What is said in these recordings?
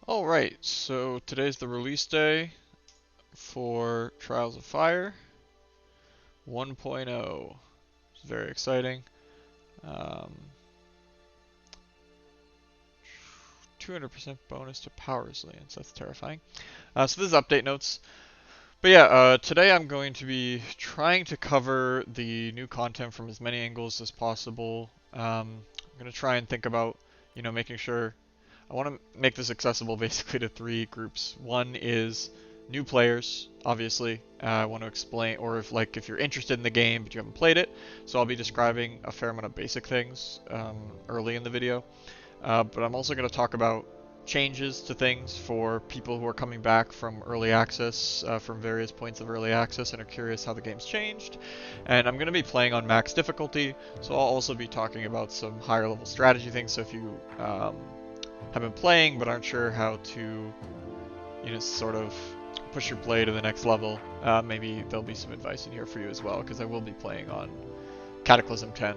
Alright, so today's the release day for Trials of Fire 1.0. It's very exciting. Um, 200% bonus to power resilience, that's terrifying. So this is update notes. But yeah, today I'm going to be trying to cover the new content from as many angles as possible. I'm going to try and think about, making sure I want to make this accessible basically to three groups. One is new players, obviously. I want to explain, or if you're interested in the game but you haven't played it. So I'll be describing a fair amount of basic things early in the video. But I'm also going to talk about changes to things for people who are coming back from early access, from various points of early access, and are curious how the game's changed. And I'm going to be playing on max difficulty, so I'll also be talking about some higher level strategy things. So if you have been playing but aren't sure how to, sort of push your play to the next level, maybe there'll be some advice in here for you as well, because I will be playing on Cataclysm 10.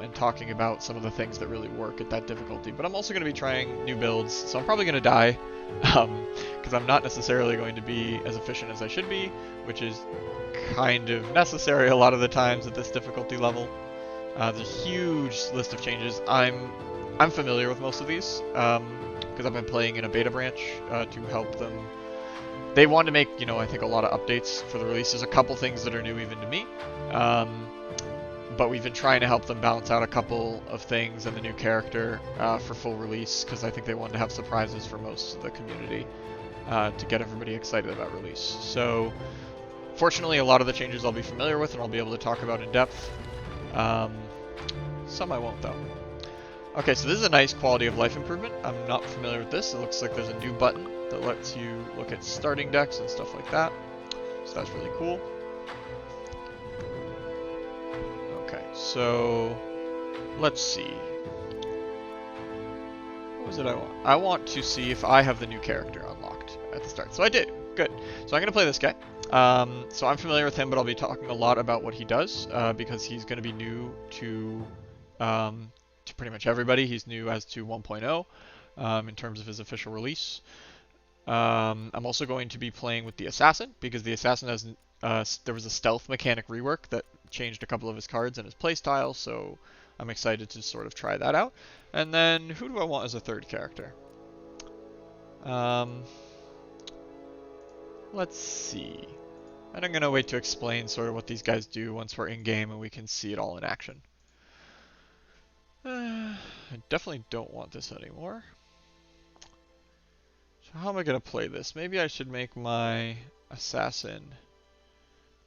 And talking about some of the things that really work at that difficulty. But I'm also going to be trying new builds, so I'm probably going to die, because I'm not necessarily going to be as efficient as I should be, which is kind of necessary a lot of the times at this difficulty level. There's a huge list of changes. I'm familiar with most of these, because I've been playing in a beta branch to help them. They wanted to make, I think a lot of updates for the release. There's a couple things that are new even to me. But we've been trying to help them balance out a couple of things and the new character for full release, because I think they wanted to have surprises for most of the community to get everybody excited about release. So, fortunately, a lot of the changes I'll be familiar with and I'll be able to talk about in depth. Some I won't, though. Okay, so this is a nice quality of life improvement. I'm not familiar with this. It looks like there's a new button that lets you look at starting decks and stuff like that. So that's really cool. So, let's see. What was it I want? I want to see if I have the new character unlocked at the start. So I did. Good. So I'm going to play this guy. So I'm familiar with him, but I'll be talking a lot about what he does, because he's going to be new to pretty much everybody. He's new as to 1.0 in terms of his official release. I'm also going to be playing with the Assassin, because the Assassin has there was a stealth mechanic rework that changed a couple of his cards and his playstyle, so I'm excited to sort of try that out. And then, who do I want as a third character? Let's see. And I'm going to wait to explain sort of what these guys do once we're in-game and we can see it all in action. I definitely don't want this anymore. So how am I going to play this? Maybe I should make my Assassin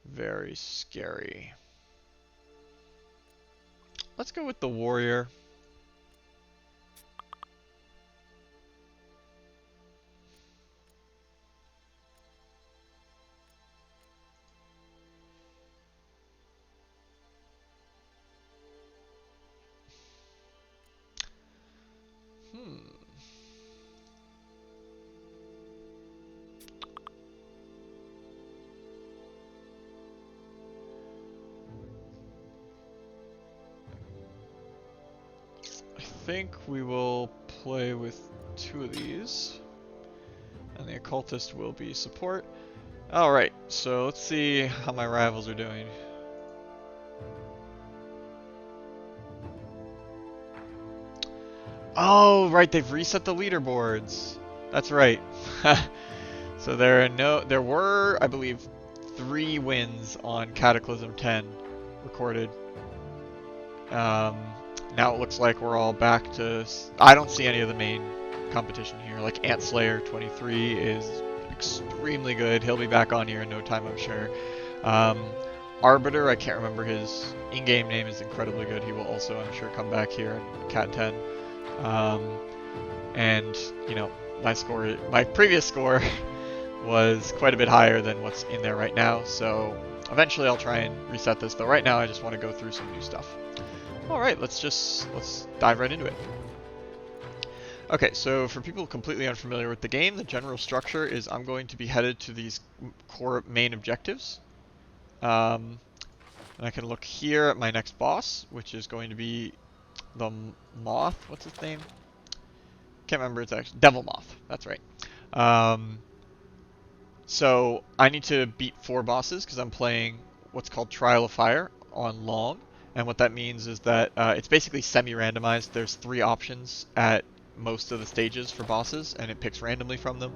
very scary. Let's go with the Warrior. I think we will play with two of these, and the Occultist will be support. Alright, so let's see how my rivals are doing. Oh, right, they've reset the leaderboards. That's right. So there were, I believe, 3 wins on Cataclysm 10 recorded. Now it looks like we're all back to... I don't see any of the main competition here. Like Antslayer 23 is extremely good. He'll be back on here in no time, I'm sure. Arbiter, I can't remember his in-game name, is incredibly good. He will also, I'm sure, come back here in Cat 10. And, my previous score was quite a bit higher than what's in there right now. So eventually I'll try and reset this, though right now I just want to go through some new stuff. Alright, let's dive right into it. Okay, so for people completely unfamiliar with the game, the general structure is I'm going to be headed to these core main objectives. And I can look here at my next boss, which is going to be the Moth. What's his name? Can't remember. It's actually Devil Moth. That's right. So I need to beat 4 bosses because I'm playing what's called Trial of Fire on long. And what that means is that it's basically semi-randomized. There's 3 options at most of the stages for bosses, and it picks randomly from them.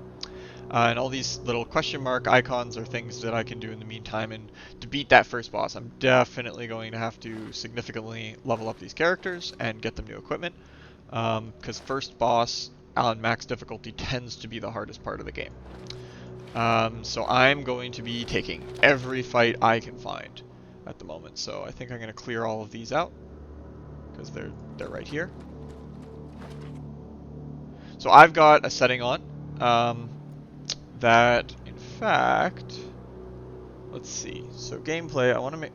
And all these little question mark icons are things that I can do in the meantime. And to beat that first boss, I'm definitely going to have to significantly level up these characters and get them new equipment. Because first boss on max difficulty tends to be the hardest part of the game. So I'm going to be taking every fight I can find at the moment. So I think I'm going to clear all of these out because they're right here. So I've got a setting on that, in fact, let's see. So gameplay, I want to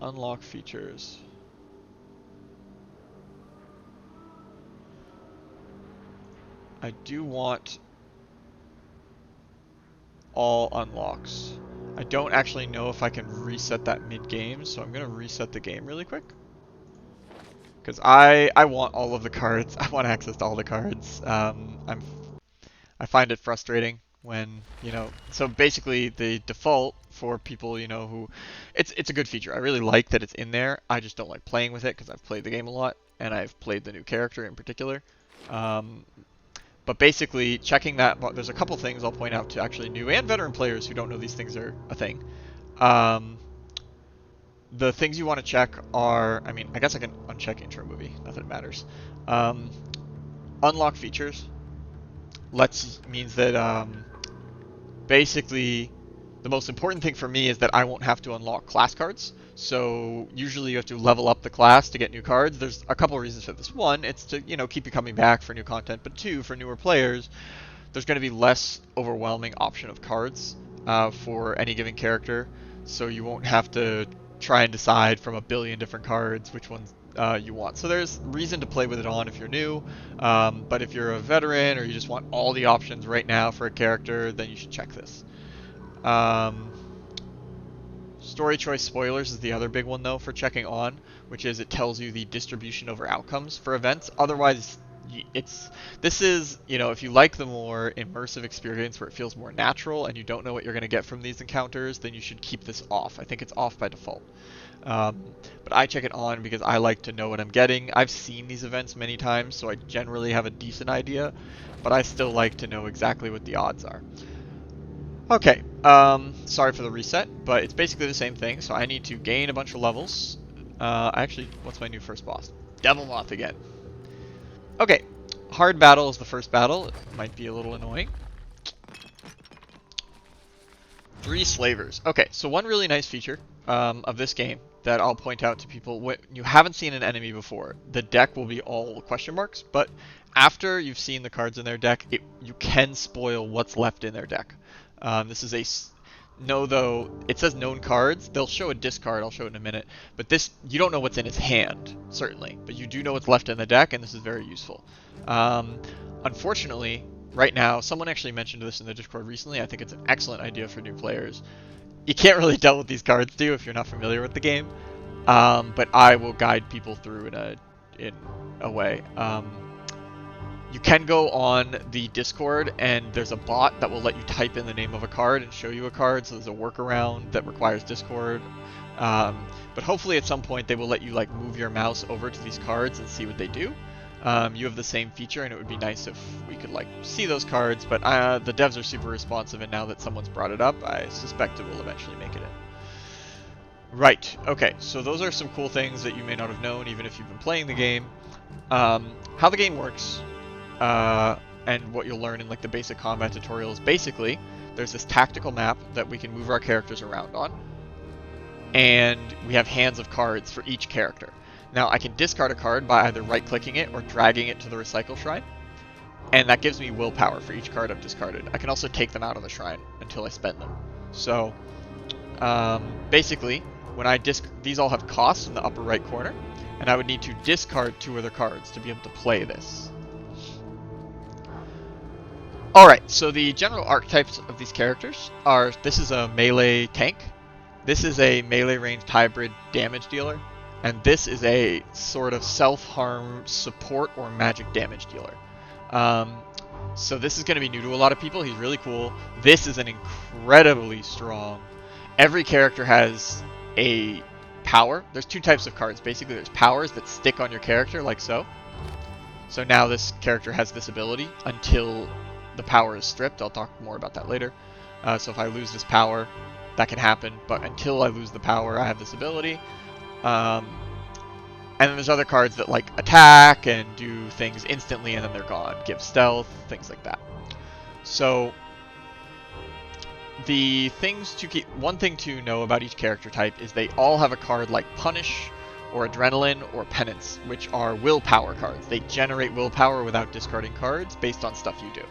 unlock features. I do want all unlocks. I don't actually know if I can reset that mid-game, so I'm going to reset the game really quick. Because I want all of the cards. I want access to all the cards. I find it frustrating when, so basically the default for people, who, it's a good feature. I really like that it's in there. I just don't like playing with it because I've played the game a lot, and I've played the new character in particular. But basically, checking that, there's a couple things I'll point out to actually new and veteran players who don't know these things are a thing. The things you want to check are, I guess I can uncheck intro movie, not that it matters. Unlock features means that basically the most important thing for me is that I won't have to unlock class cards. So usually you have to level up the class to get new cards. There's a couple of reasons for this. One, it's to keep you coming back for new content. But 2, for newer players, there's going to be less overwhelming option of cards for any given character. So you won't have to try and decide from a billion different cards which ones you want. So there's reason to play with it on if you're new. But if you're a veteran or you just want all the options right now for a character, then you should check this. Story choice spoilers is the other big one though for checking on, which is it tells you the distribution over outcomes for events. Otherwise, this is, if you like the more immersive experience where it feels more natural and you don't know what you're going to get from these encounters, then you should keep this off. I think it's off by default. But I check it on because I like to know what I'm getting. I've seen these events many times, so I generally have a decent idea, but I still like to know exactly what the odds are. Okay, sorry for the reset, but it's basically the same thing. So I need to gain a bunch of levels. Actually, what's my new first boss? Devil Moth again. Okay, hard battle is the first battle. It might be a little annoying. 3 slavers. Okay, so one really nice feature of this game that I'll point out to people, when you haven't seen an enemy before, the deck will be all question marks, but after you've seen the cards in their deck, you can spoil what's left in their deck. This is though it says known cards, they'll show a discard, I'll show it in a minute, but this, you don't know what's in his hand, certainly, but you do know what's left in the deck, and this is very useful. Unfortunately, right now, someone actually mentioned this in the Discord recently, I think it's an excellent idea for new players. You can't really tell what these cards do if you're not familiar with the game, but I will guide people through in a way. You can go on the Discord, and there's a bot that will let you type in the name of a card and show you a card, so there's a workaround that requires Discord. But hopefully at some point they will let you move your mouse over to these cards and see what they do. You have the same feature, and it would be nice if we could see those cards, but the devs are super responsive, and now that someone's brought it up, I suspect it will eventually make it in. Right, okay, so those are some cool things that you may not have known even if you've been playing the game. How the game works, and what you'll learn in the basic combat tutorials, basically, there's this tactical map that we can move our characters around on, and we have hands of cards for each character. Now, I can discard a card by either right-clicking it or dragging it to the recycle shrine, and that gives me willpower for each card I've discarded. I can also take them out of the shrine until I spend them. So, basically, when these all have costs in the upper right corner, and I would need to discard 2 other cards to be able to play this. Alright, so the general archetypes of these characters are, this is a melee tank, this is a melee ranged hybrid damage dealer, and this is a sort of self-harm support or magic damage dealer. So this is going to be new to a lot of people. He's really cool. This is an incredibly strong. Every character has a power. There's two types of cards. Basically, there's powers that stick on your character, like so. So now this character has this ability until the power is stripped. I'll talk more about that later. So if I lose this power, that can happen. But until I lose the power, I have this ability. And then there's other cards that like attack and do things instantly and then they're gone. Give stealth, things like that. So the things to keep, one thing to know about each character type is they all have a card like Punish or Adrenaline or Penance, which are willpower cards. They generate willpower without discarding cards based on stuff you do.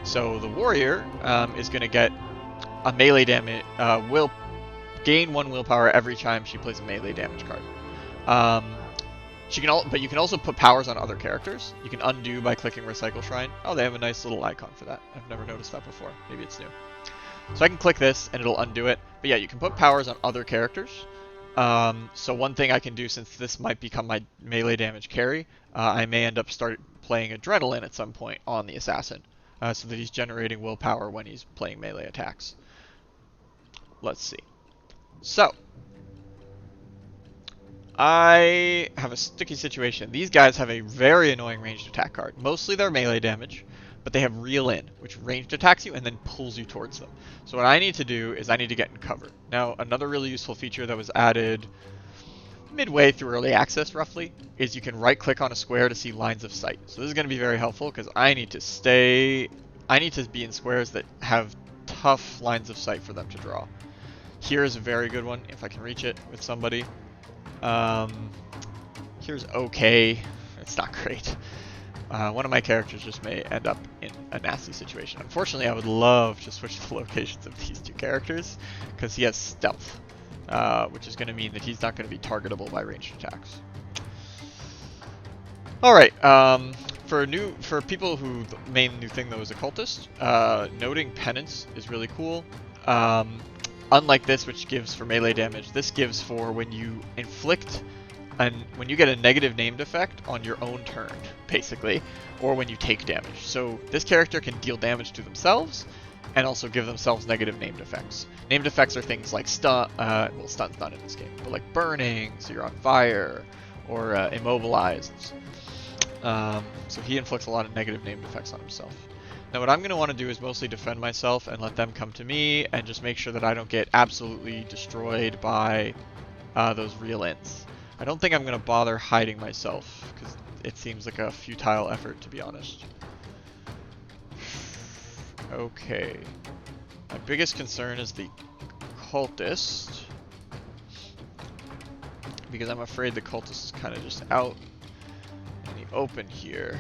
So the Warrior is going to get a melee damage, will gain 1 willpower every time she plays a melee damage card. But you can also put powers on other characters. You can undo by clicking Recycle Shrine. Oh, they have a nice little icon for that. I've never noticed that before. Maybe it's new. So I can click this and it'll undo it. But yeah, you can put powers on other characters. So one thing I can do, since this might become my melee damage carry, I may end up playing Adrenaline at some point on the Assassin, so that he's generating willpower when he's playing melee attacks. Let's see. So I have a sticky situation. These guys have a very annoying ranged attack card. Mostly they're melee damage, but they have Reel In, which ranged attacks you and then pulls you towards them. So what I need to do is I need to get in cover. Now, another really useful feature that was added midway through early access, roughly, is you can right-click on a square to see lines of sight. So this is going to be very helpful because I need to be in squares that have tough lines of sight for them to draw. Here is a very good one, if I can reach it with somebody. Here's okay. It's not great. One of my characters just may end up in a nasty situation. Unfortunately, I would love to switch the locations of these two characters because he has stealth, which is going to mean that he's not going to be targetable by ranged attacks. All right. For people who the main new thing though is Occultist, noting Penance is really cool. Unlike this, which gives for melee damage, this gives for when you inflict when you get a negative named effect on your own turn, basically, or when you take damage. So this character can deal damage to themselves and also give themselves negative named effects. Named effects are things like stun, well, stun's not in this game, but like burning, so you're on fire, or immobilized. So he inflicts a lot of negative named effects on himself. Now what I'm going to want to do is mostly defend myself and let them come to me and just make sure that I don't get absolutely destroyed by those Reel-Ins. I don't think I'm going to bother hiding myself because it seems like a futile effort, to be honest. Okay. My biggest concern is the Cultist, because I'm afraid the Cultist is kind of just out in the open here.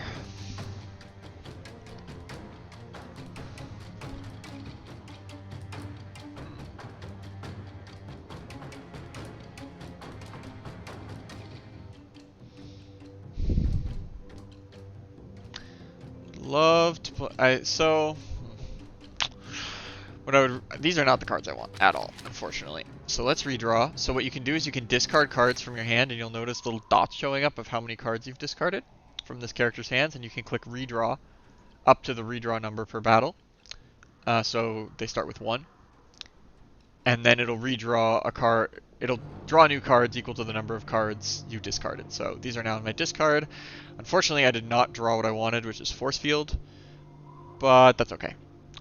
Love to play. These are not the cards I want at all, unfortunately. So let's redraw. So what you can do is you can discard cards from your hand, and you'll notice little dots showing up of how many cards you've discarded from this character's hands, and you can click redraw up to the redraw number per battle. So they start with 1. And then it'll redraw a card. It'll draw new cards equal to the number of cards you discarded. So these are now in my discard. Unfortunately, I did not draw what I wanted, which is Force Field, but that's okay.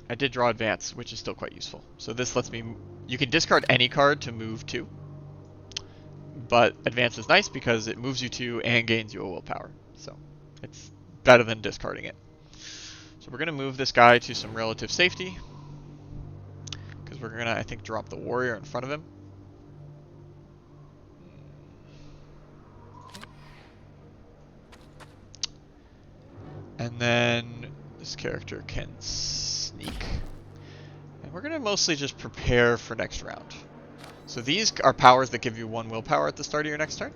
I did draw Advance, which is still quite useful. So this lets me... You can discard any card to move 2, but Advance is nice because it moves you 2 and gains you a willpower. So it's better than discarding it. So we're going to move this guy to some relative safety, because we're going to, I think, drop the Warrior in front of him. And then this character can sneak. And we're going to mostly just prepare for next round. So these are powers that give you 1 willpower at the start of your next turn.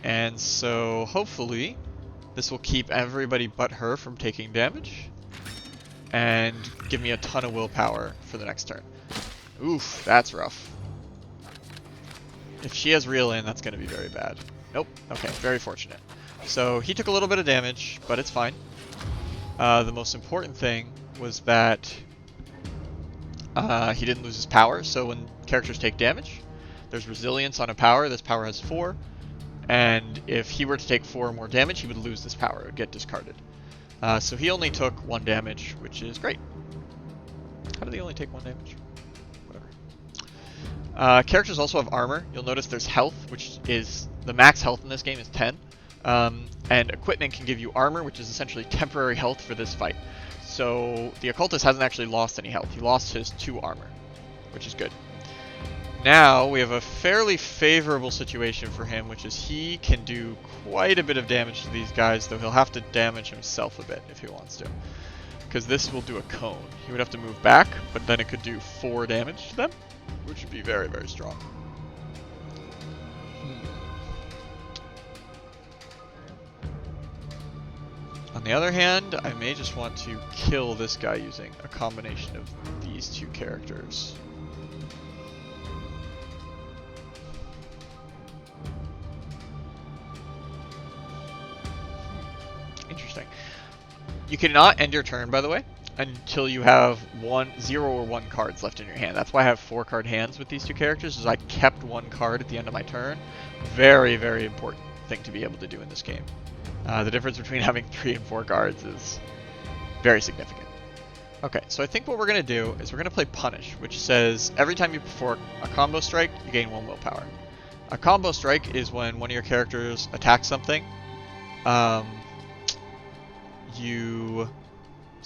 And so hopefully this will keep everybody but her from taking damage and give me a ton of willpower for the next turn. Oof, that's rough. If she has Reel In, that's going to be very bad. Nope. Okay, very fortunate. So he took a little bit of damage, but it's fine. The most important thing was that he didn't lose his power, so when characters take damage, there's resilience on a power. This power has 4, and if he were to take 4 or more damage, he would lose this power. It would get discarded. So he only took 1 damage, which is great. How did he only take 1 damage? Whatever. Characters also have armor. You'll notice there's health, which is the max health in this game is 10. And equipment can give you armor, which is essentially temporary health for this fight. So the Occultist hasn't actually lost any health. He lost his 2 armor, which is good. Now we have a fairly favorable situation for him, which is he can do quite a bit of damage to these guys, though he'll have to damage himself a bit if he wants to. Because this will do a cone. He would have to move back, but then it could do 4 damage to them, which would be very, very strong. On the other hand, I may just want to kill this guy using a combination of these 2 characters. Interesting. You cannot end your turn, by the way, until you have 0 or 1 cards left in your hand. That's why I have 4 card hands with these 2 characters, is I kept 1 card at the end of my turn. Very, very important thing to be able to do in this game. The difference between having 3 and 4 cards is very significant. Okay, so I think what we're going to do is we're going to play Punish, which says every time you perform a combo strike, you gain 1 willpower. A combo strike is when one of your characters attacks something. What's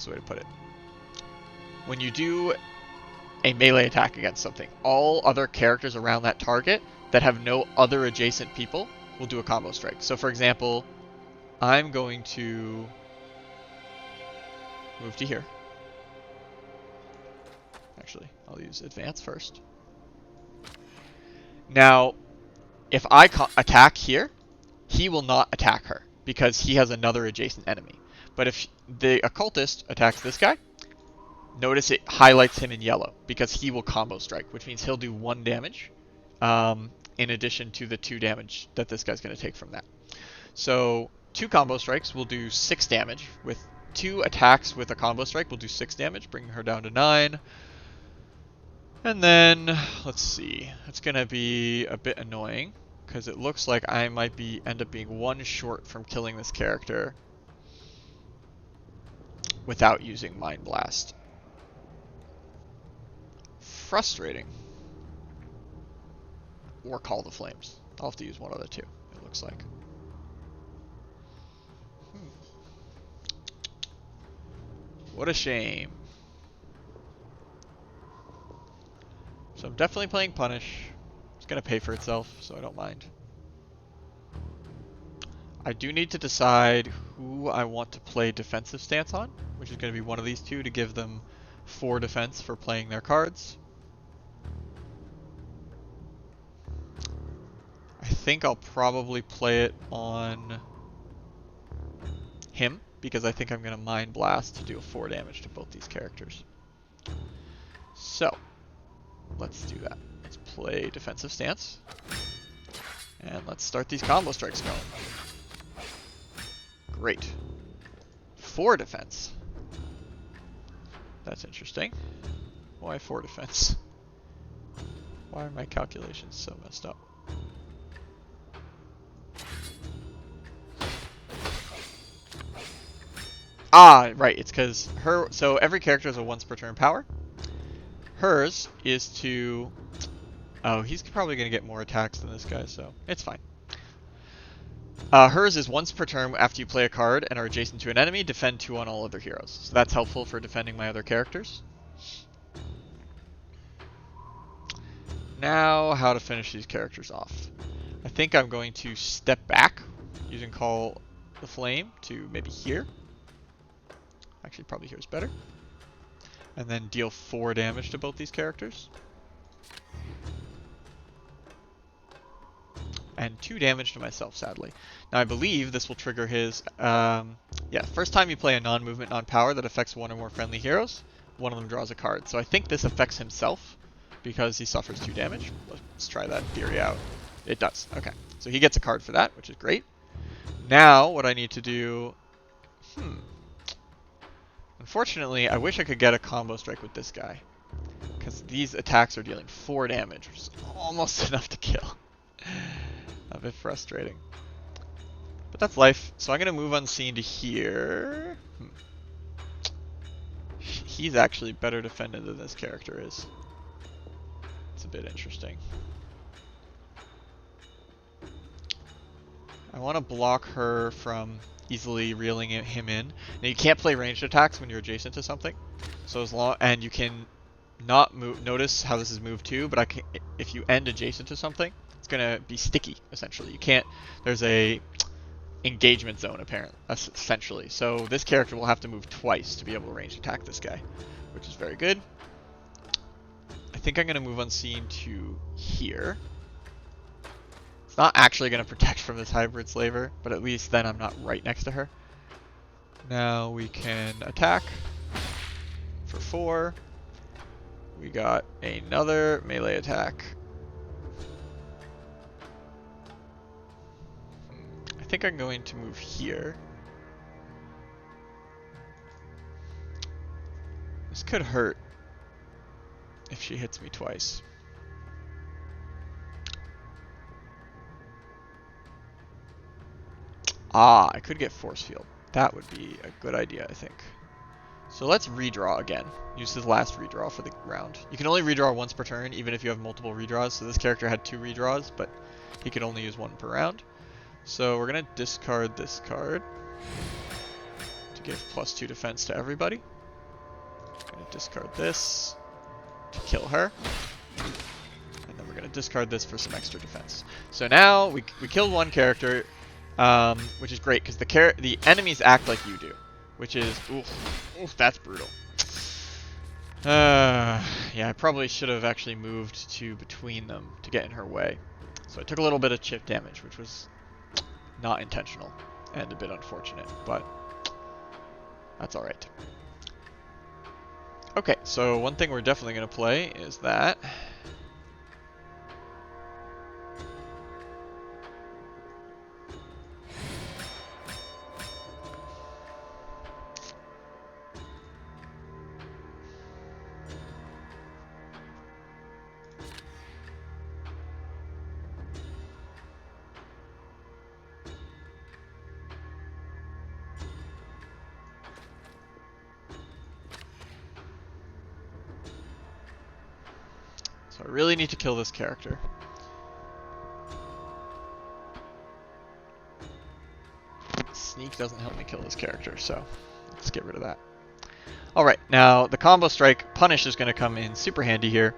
the way to put it? When you do a melee attack against something, all other characters around that target that have no other adjacent people will do a combo strike. So for example, I'm going to move to here. Actually, I'll use advance first. Now, if I attack here, he will not attack her because he has another adjacent enemy. But if the Occultist attacks this guy, notice it highlights him in yellow because he will combo strike, which means he'll do 1 damage in addition to the 2 damage that this guy's going to take from that. So 2 combo strikes will do 6 damage. With 2 attacks with a combo strike, we'll do 6 damage, bringing her down to 9. And then, let's see, it's going to be a bit annoying because it looks like I might end up being 1 short from killing this character without using Mind Blast. Frustrating. Or Call the Flames. I'll have to use one of the 2, it looks like. What a shame. So I'm definitely playing Punish. It's going to pay for itself, so I don't mind. I do need to decide who I want to play defensive stance on, which is going to be one of these 2 to give them 4 defense for playing their cards. I think I'll probably play it on him, because I think I'm going to Mind Blast to do 4 damage to both these characters. So, let's do that. Let's play defensive stance. And let's start these combo strikes going. Great. 4 defense. That's interesting. Why 4 defense? Why are my calculations so messed up? Ah, right, it's because so every character has a once per turn power. Hers is to, oh, he's probably going to get more attacks than this guy, so it's fine. Hers is once per turn after you play a card and are adjacent to an enemy, defend 2 on all other heroes. So that's helpful for defending my other characters. Now, how to finish these characters off. I think I'm going to step back using Call the Flame to maybe here. Actually, probably here is better. And then deal 4 damage to both these characters. And 2 damage to myself, sadly. Now, I believe this will trigger his... yeah, first time you play a non-movement, non-power that affects 1 or more friendly heroes, one of them draws a card. So I think this affects himself because he suffers 2 damage. Let's try that theory out. It does. Okay. So he gets a card for that, which is great. Now, what I need to do... Unfortunately, I wish I could get a combo strike with this guy. Because these attacks are dealing 4 damage, which is almost enough to kill. A bit frustrating. But that's life. So I'm going to move Unseen to here. He's actually better defended than this character is. It's a bit interesting. I want to block her from easily reeling him in. Now you can't play ranged attacks when you're adjacent to something. So as long and you can not move. Notice how this is moved too, but if you end adjacent to something, it's gonna be sticky essentially. You can't. There's a engagement zone apparently, essentially. So this character will have to move twice to be able to range attack this guy, which is very good. I think I'm gonna move Unseen to here. It's not actually gonna protect from this hybrid slaver, but at least then I'm not right next to her. Now we can attack for 4. We got another melee attack. I think I'm going to move here. This could hurt if she hits me twice. Ah, I could get force field. That would be a good idea, I think. So let's redraw again. Use his last redraw for the round. You can only redraw once per turn, even if you have multiple redraws. So this character had 2 redraws, but he could only use 1 per round. So we're going to discard this card to give +2 defense to everybody. Going to discard this to kill her. And then we're going to discard this for some extra defense. So now we killed 1 character, which is great because the enemies act like you do, which is, oof, that's brutal. Yeah, I probably should have actually moved to between them to get in her way. So I took a little bit of chip damage, which was not intentional and a bit unfortunate, but that's alright. Okay, so one thing we're definitely going to play is that. So I really need to kill this character. Sneak doesn't help me kill this character, so let's get rid of that. Alright, now the combo strike punish is going to come in super handy here.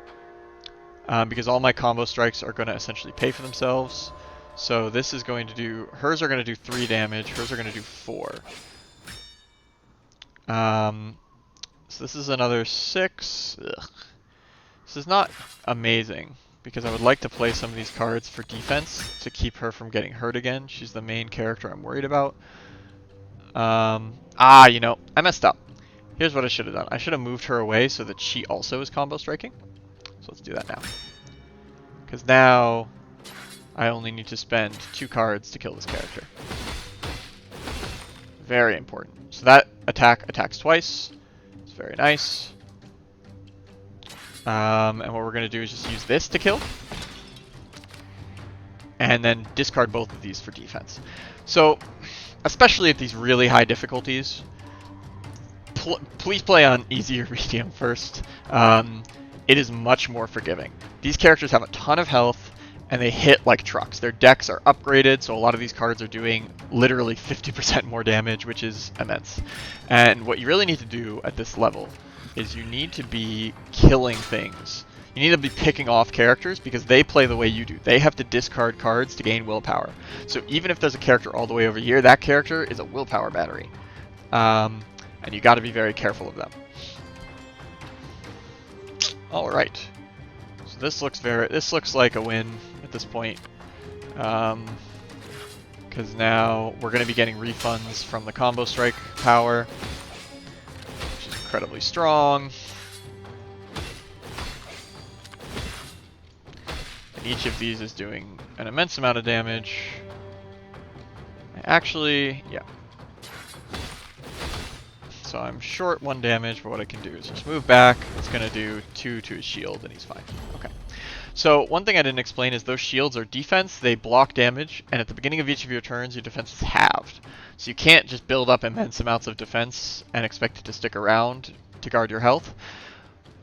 Because all my combo strikes are going to essentially pay for themselves. So this is going to do, hers are going to do 3 damage, hers are going to do 4. So this is another 6. Ugh. This is not amazing, because I would like to play some of these cards for defense to keep her from getting hurt again. She's the main character I'm worried about. You know, I messed up. Here's what I should have done. I should have moved her away so that she also is combo striking. So let's do that now. Because now I only need to spend 2 cards to kill this character. Very important. So that attack attacks twice. It's very nice. And what we're going to do is just use this to kill. And then discard both of these for defense. So, especially at these really high difficulties, please play on easy or medium first. It is much more forgiving. These characters have a ton of health, and they hit like trucks. Their decks are upgraded, so a lot of these cards are doing literally 50% more damage, which is immense. And what you really need to do at this level is you need to be killing things. You need to be picking off characters because they play the way you do. They have to discard cards to gain willpower. So even if there's a character all the way over here, that character is a willpower battery. And you got to be very careful of them. Alright. So this looks like a win at this point. Because now we're going to be getting refunds from the combo strike power, which is incredibly strong. And each of these is doing an immense amount of damage. Actually, yeah. So I'm short 1 damage, but what I can do is just move back. It's going to do 2 to his shield, and he's fine. Okay. So one thing I didn't explain is those shields are defense. They block damage, and at the beginning of each of your turns, your defense is halved. So you can't just build up immense amounts of defense and expect it to stick around to guard your health.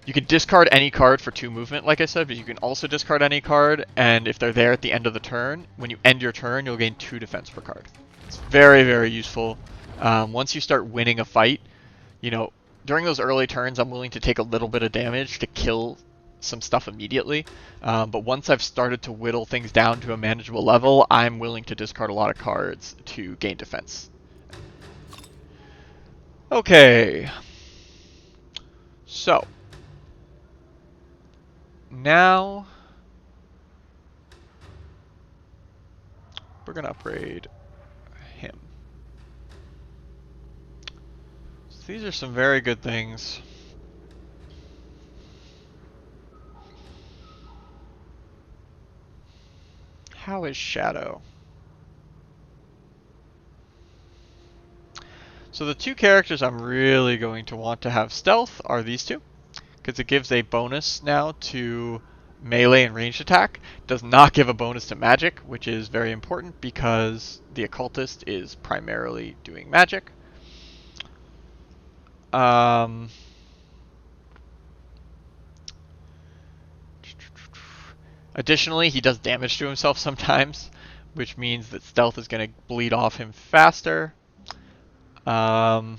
You can discard any card for 2 movement, like I said, but you can also discard any card, and if they're there at the end of the turn, when you end your turn, you'll gain 2 defense per card. It's very, very useful. Once you start winning a fight, you know, during those early turns, I'm willing to take a little bit of damage to kill some stuff immediately. But once I've started to whittle things down to a manageable level, I'm willing to discard a lot of cards to gain defense. Okay. So. Now. We're going to upgrade him. These are some very good things. How is Shadow? So the 2 characters I'm really going to want to have stealth are these 2, because it gives a bonus now to melee and ranged attack. It does not give a bonus to magic, which is very important because the Occultist is primarily doing magic. Additionally, he does damage to himself sometimes, which means that stealth is going to bleed off him faster. Oh,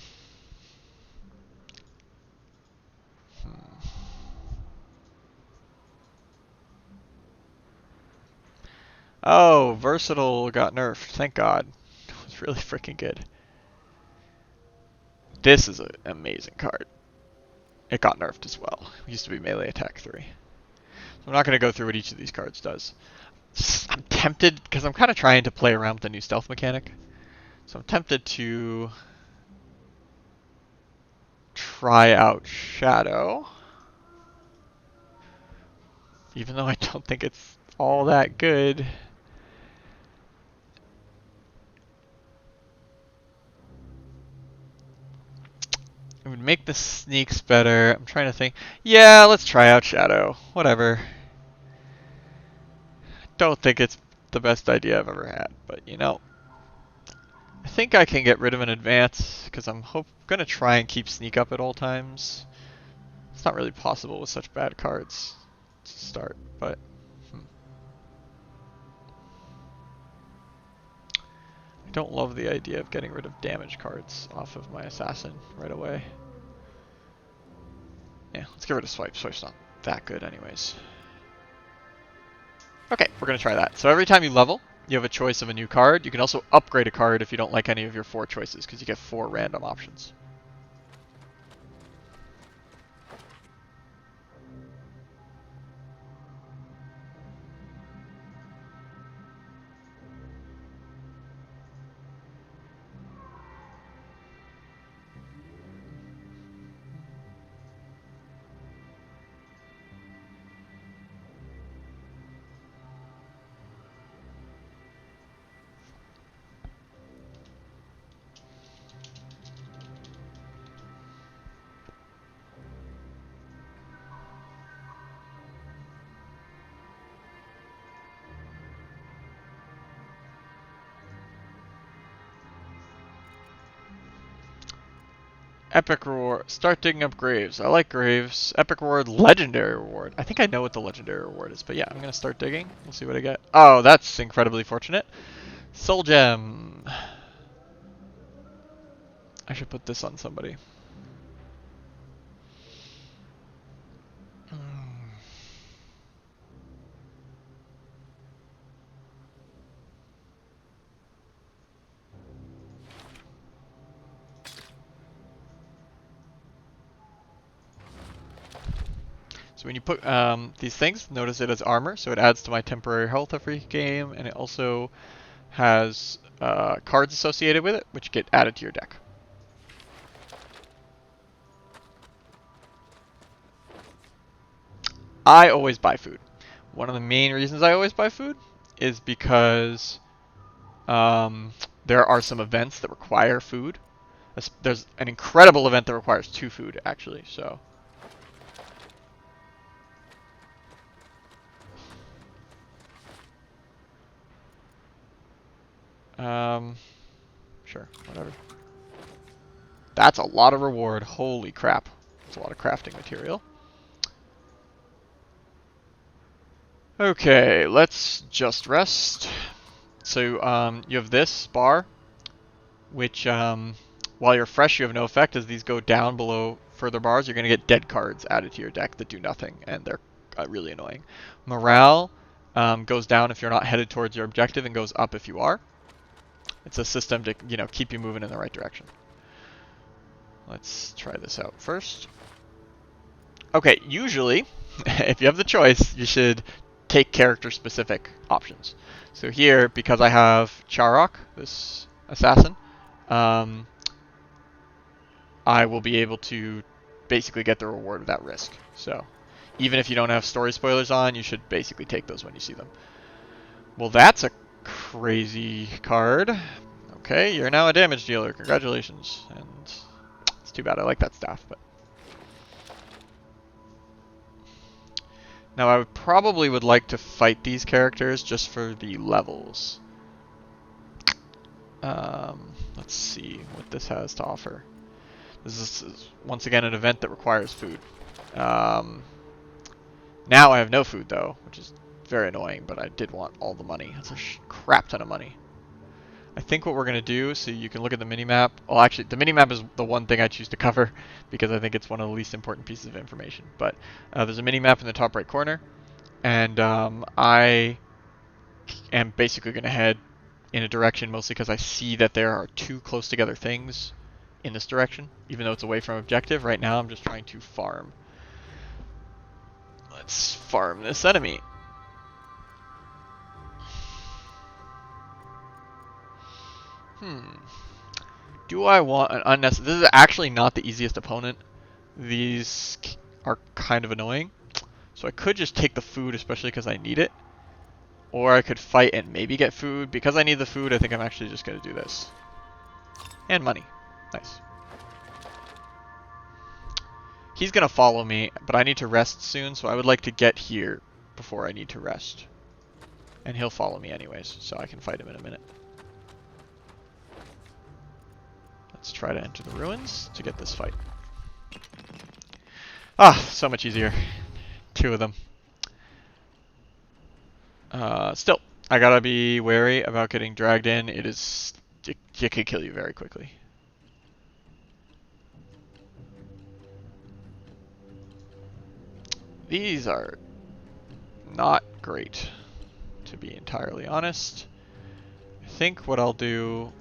Versatile got nerfed. Thank God. It was really freaking good. This is an amazing card. It got nerfed as well. It used to be melee attack 3. So I'm not going to go through what each of these cards does. I'm tempted, because I'm kind of trying to play around with the new stealth mechanic. So I'm tempted to try out Shadow. Even though I don't think it's all that good. It would make the sneaks better. I'm trying to think. Yeah, let's try out Shadow. Whatever. Don't think it's the best idea I've ever had, but you know. I think I can get rid of an advance, because I'm going to try and keep sneak up at all times. It's not really possible with such bad cards to start, but... I don't love the idea of getting rid of damage cards off of my assassin right away. Yeah, let's get rid of swipe. Swipe's not that good anyways. Okay, we're going to try that. So every time you level, you have a choice of a new card. You can also upgrade a card if you don't like any of your 4 choices, because you get 4 random options. Epic reward. Start digging up graves. I like graves. Epic reward. Legendary reward. I think I know what the legendary reward is, but yeah, I'm going to start digging. We'll see what I get. Oh, that's incredibly fortunate. Soul gem. I should put this on somebody. So when you put these things, notice it as armor, so it adds to my temporary health every game, and it also has cards associated with it, which get added to your deck. I always buy food. One of the main reasons I always buy food is because there are some events that require food. There's an incredible event that requires 2 food, actually, so. Sure, whatever. That's a lot of reward. Holy crap. That's a lot of crafting material. Okay, let's just rest. So, you have this bar, which, while you're fresh, you have no effect. As these go down below further bars, you're going to get dead cards added to your deck that do nothing, and they're really annoying. Morale goes down if you're not headed towards your objective and goes up if you are. It's a system to, keep you moving in the right direction. Let's try this out first. Okay, usually, if you have the choice, you should take character-specific options. So here, because I have Charok, this assassin, I will be able to basically get the reward without risk. So even if you don't have story spoilers on, you should basically take those when you see them. Well, that's a crazy card. Okay, you're now a damage dealer. Congratulations. And it's too bad. I like that staff, but. Now, I probably would like to fight these characters just for the levels. Let's see what this has to offer. This is once again an event that requires food. Now I have no food though, which is very annoying, but I did want all the money. That's a crap ton of money. I think what we're going to do, so you can look at the minimap. Well, actually, the minimap is the one thing I choose to cover because I think it's one of the least important pieces of information. But there's a minimap in the top right corner, and I am basically going to head in a direction mostly because I see that there are 2 close together things in this direction, even though it's away from objective. Right now, I'm just trying to farm. Let's farm this enemy. Do I want an unnecessary... This is actually not the easiest opponent. These are kind of annoying. So I could just take the food, especially because I need it. Or I could fight and maybe get food. Because I need the food, I think I'm actually just going to do this. And money. Nice. He's going to follow me, but I need to rest soon, so I would like to get here before I need to rest. And he'll follow me anyways, so I can fight him in a minute. Let's try to enter the ruins to get this fight. Ah, so much easier. 2 of them. Still, I gotta be wary about getting dragged in. It could kill you very quickly. These are not great, to be entirely honest. I think what I'll do...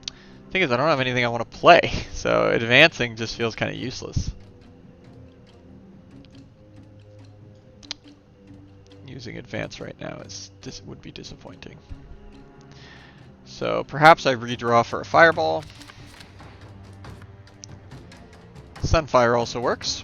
The thing is, I don't have anything I want to play, so advancing just feels kind of useless. Using advance right now would be disappointing. So perhaps I redraw for a fireball. Sunfire also works.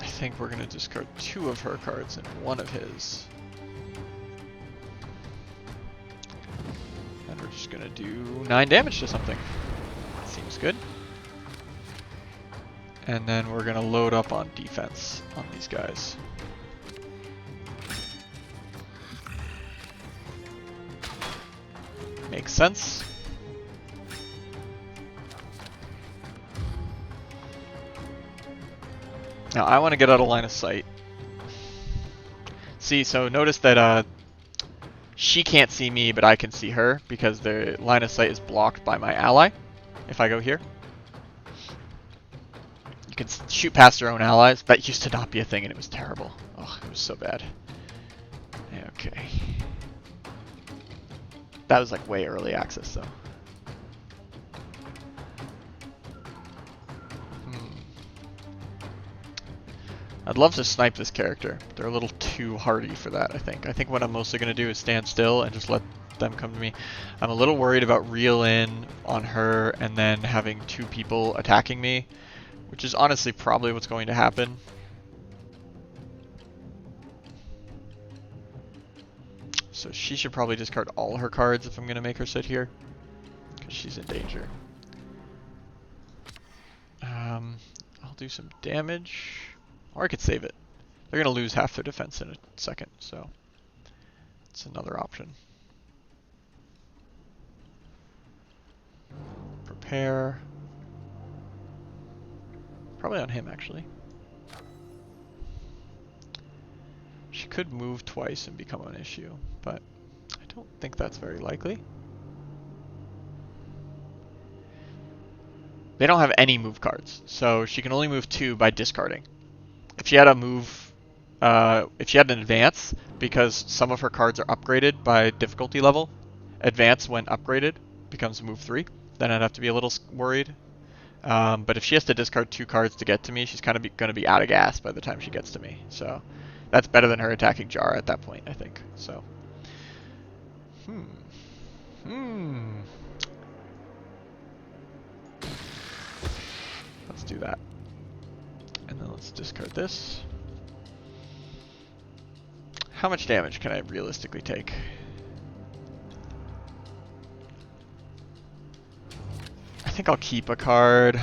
I think we're going to discard 2 of her cards and 1 of his. And we're just going to do 9 damage to something. Seems good. And then we're going to load up on defense on these guys. Makes sense. Now I want to get out of line of sight. See, so notice that she can't see me, but I can see her because the line of sight is blocked by my ally. If I go here, you can shoot past your own allies. That used to not be a thing, and it was terrible. Oh, it was so bad. Okay. That was like way early access, though. I'd love to snipe this character. They're a little too hardy for that, I think. I think what I'm mostly going to do is stand still and just let them come to me. I'm a little worried about reel in on her and then having two people attacking me, which is honestly probably what's going to happen. So she should probably discard all her cards if I'm going to make her sit here, because she's in danger. I'll do some damage, or I could save it. They're going to lose half their defense in a second, so it's another option. Prepare. Probably on him, actually. She could move twice and become an issue, but I don't think that's very likely. They don't have any move cards, so she can only move 2 by discarding. If she had a move, if she had an advance, because some of her cards are upgraded by difficulty level, advance when upgraded becomes move 3, then I'd have to be a little worried. But if she has to discard 2 cards to get to me, she's kind of going to be out of gas by the time she gets to me. So that's better than her attacking Jar at that point, I think. So, let's do that. And then let's discard this. How much damage can I realistically take? I think I'll keep a card.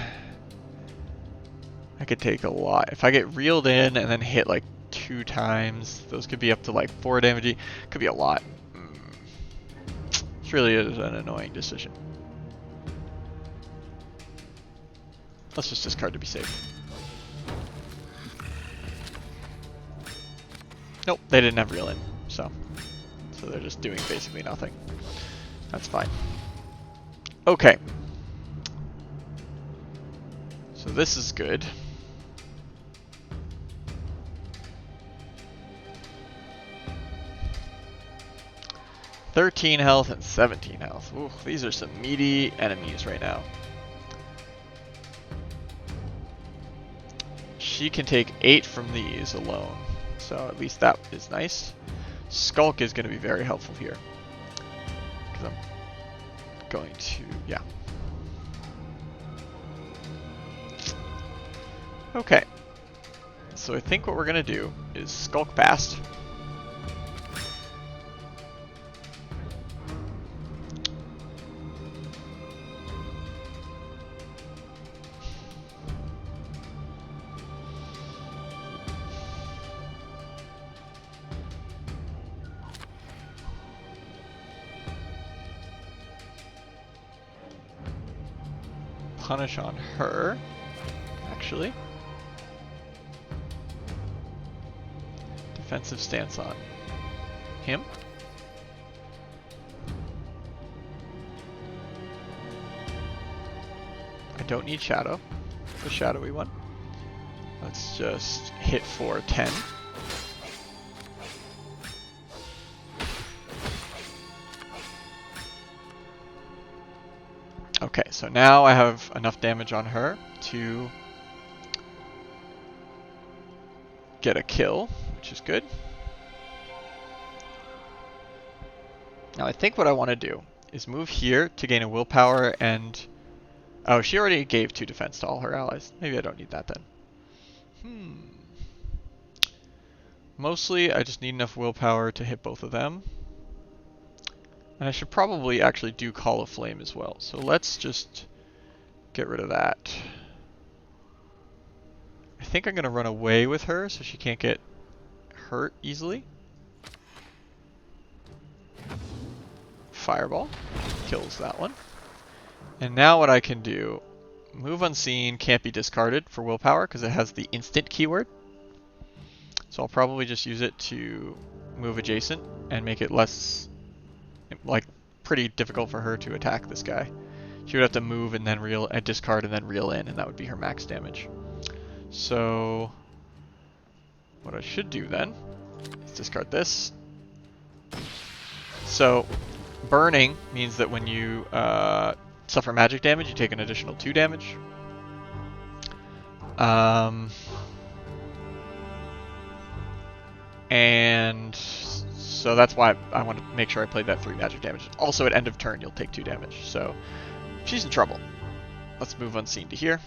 I could take a lot. If I get reeled in and then hit like 2 times, those could be up to like 4 damage. Could be a lot. It's really an annoying decision. Let's just discard to be safe. Nope, they didn't have reel in, so they're just doing basically nothing. That's fine. Okay. So this is good. $13 health and 17 health. Ooh, these are some meaty enemies right now. She can take 8 from these alone, so at least that is nice. Skulk is going to be very helpful here, because I'm going to, yeah. Okay, so I think what we're going to do is Skulk past. Punish on her, actually. Defensive stance on him. I don't need shadow, the shadowy one. Let's just hit for 10. Okay, so now I have enough damage on her to get a kill, which is good. Now I think what I want to do is move here to gain a willpower and... Oh, she already gave 2 defense to all her allies. Maybe I don't need that then. Mostly I just need enough willpower to hit both of them. And I should probably actually do Call of Flame as well. So let's just get rid of that. I think I'm going to run away with her so she can't get hurt easily. Fireball kills that one. And now what I can do, move unseen can't be discarded for willpower because it has the instant keyword. So I'll probably just use it to move adjacent and make it less, like, pretty difficult for her to attack this guy. She would have to move and then discard and then reel in, and that would be her max damage. So what I should do then is discard this. So burning means that when you suffer magic damage, you take an additional 2 damage. And so that's why I want to make sure I played that 3 magic damage. Also, at end of turn, you'll take 2 damage. So she's in trouble. Let's move Unseen to here.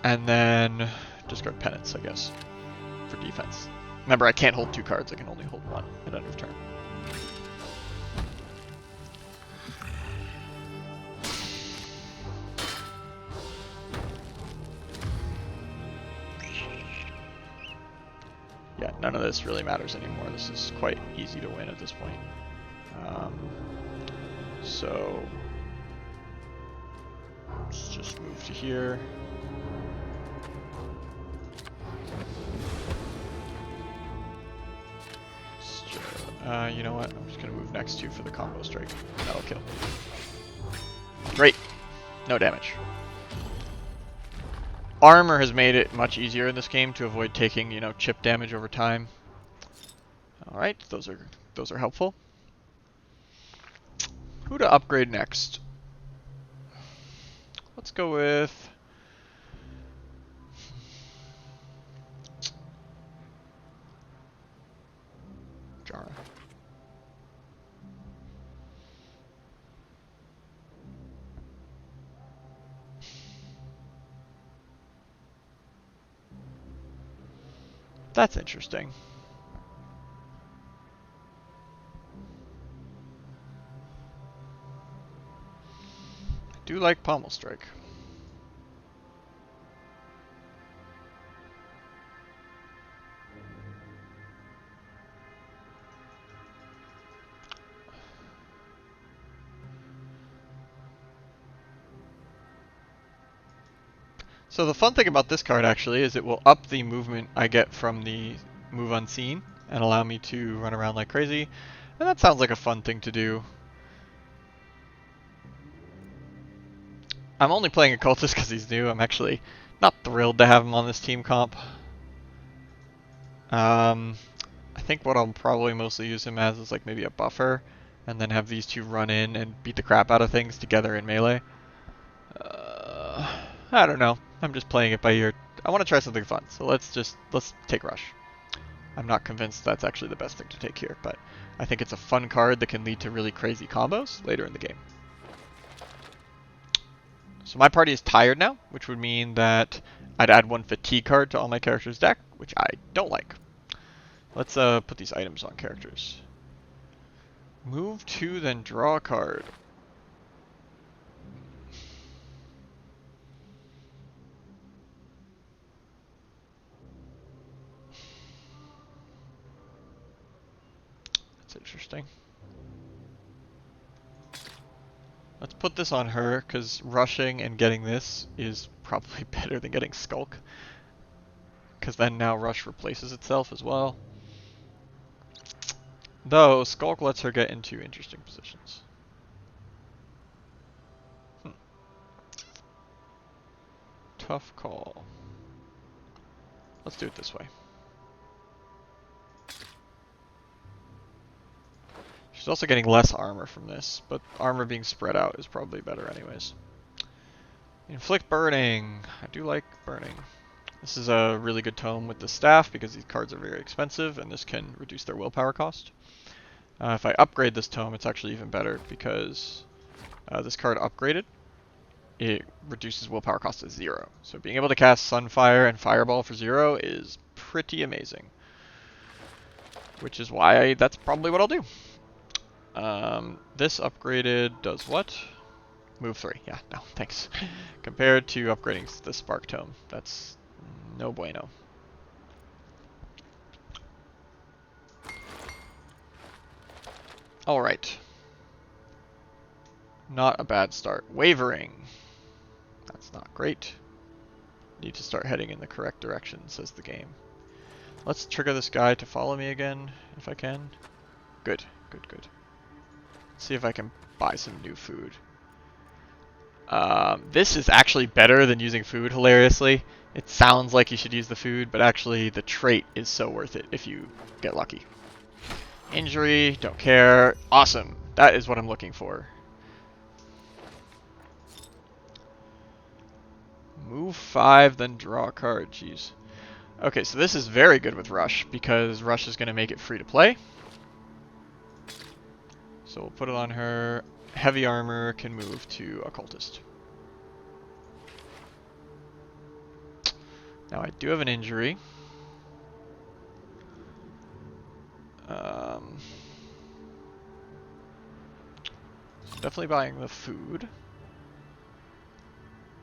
And then discard Penance, I guess, for defense. Remember, I can't hold 2 cards. I can only hold 1 at end of turn. Yeah, none of this really matters anymore. This is quite easy to win at this point. So let's just move to here. You know what? I'm just going to move next to for the combo strike. That'll kill. Great. No damage. Armor has made it much easier in this game to avoid taking, you know, chip damage over time. All right, those are helpful. Who to upgrade next? Let's go with Jara. That's interesting. I do like Pommel Strike. So the fun thing about this card actually is it will up the movement I get from the move Unseen and allow me to run around like crazy. And that sounds like a fun thing to do. I'm only playing Occultist because he's new. I'm actually not thrilled to have him on this team comp. I think what I'll probably mostly use him as is like maybe a buffer, and then have these two run in and beat the crap out of things together in melee. I don't know. I'm just playing it by ear. I want to try something fun, so let's take Rush. I'm not convinced that's actually the best thing to take here, but I think it's a fun card that can lead to really crazy combos later in the game. So my party is tired now, which would mean that I'd add 1 fatigue card to all my characters' deck, which I don't like. Let's put these items on characters. Move 2, then draw a card. That's interesting. Let's put this on her, because rushing and getting this is probably better than getting Skulk. Because then now Rush replaces itself as well. Though, Skulk lets her get into interesting positions. Tough call. Let's do it this way. She's also getting less armor from this, but armor being spread out is probably better anyways. Inflict Burning. I do like Burning. This is a really good tome with the staff because these cards are very expensive and this can reduce their willpower cost. If I upgrade this tome, it's actually even better because this card upgraded, it reduces willpower cost to 0. So being able to cast Sunfire and Fireball for 0 is pretty amazing. Which is why that's probably what I'll do. This upgraded does what? Move 3. Yeah, no, thanks. Compared to upgrading the Spark Tome, that's no bueno. Alright. Not a bad start. Wavering. That's not great. Need to start heading in the correct direction, says the game. Let's trigger this guy to follow me again, if I can. Good, good, good. Let's see if I can buy some new food. This is actually better than using food, hilariously. It sounds like you should use the food, but actually the trait is so worth it if you get lucky. Injury, don't care. Awesome. That is what I'm looking for. Move 5, then draw a card. Jeez. Okay, so this is very good with Rush, because Rush is going to make it free to play. So we'll put it on her. Heavy armor can move to Occultist. Now I do have an injury. Definitely buying the food.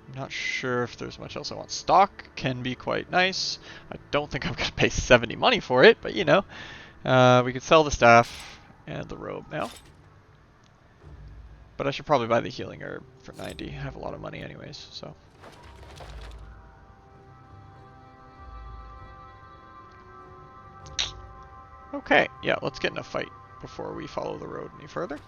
I'm not sure if there's much else I want. Stock can be quite nice. I don't think I'm going to pay 70 money for it, but you know. We could sell the staff and the robe now. But I should probably buy the healing herb for 90. I have a lot of money anyways, so. Okay, yeah, let's get in a fight before we follow the road any further.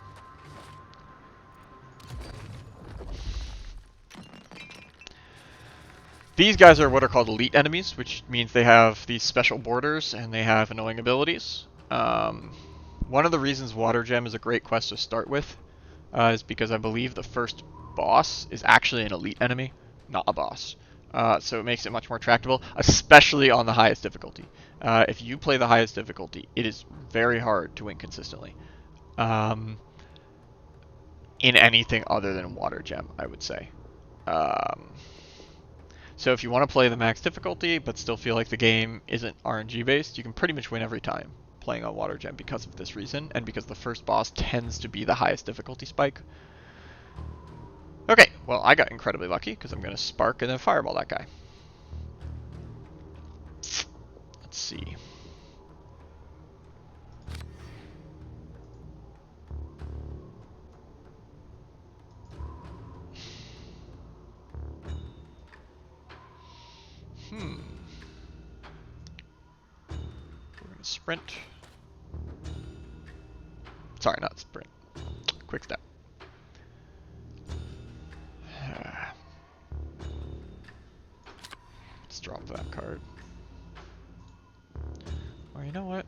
These guys are what are called elite enemies, which means they have these special borders and they have annoying abilities. One of the reasons Water Gem is a great quest to start with is because I believe the first boss is actually an elite enemy, not a boss. So it makes it much more tractable, especially on the highest difficulty. If you play the highest difficulty, it is very hard to win consistently. In anything other than Water Gem, I would say. So if you want to play the max difficulty, but still feel like the game isn't RNG based, you can pretty much win every time playing on Water Gem because of this reason, and because the first boss tends to be the highest difficulty spike. Okay, well I got incredibly lucky because I'm going to Spark and then Fireball that guy. Let's see. We're going to sprint. Sorry, not sprint. Quick step. Let's drop that card. Or you know what?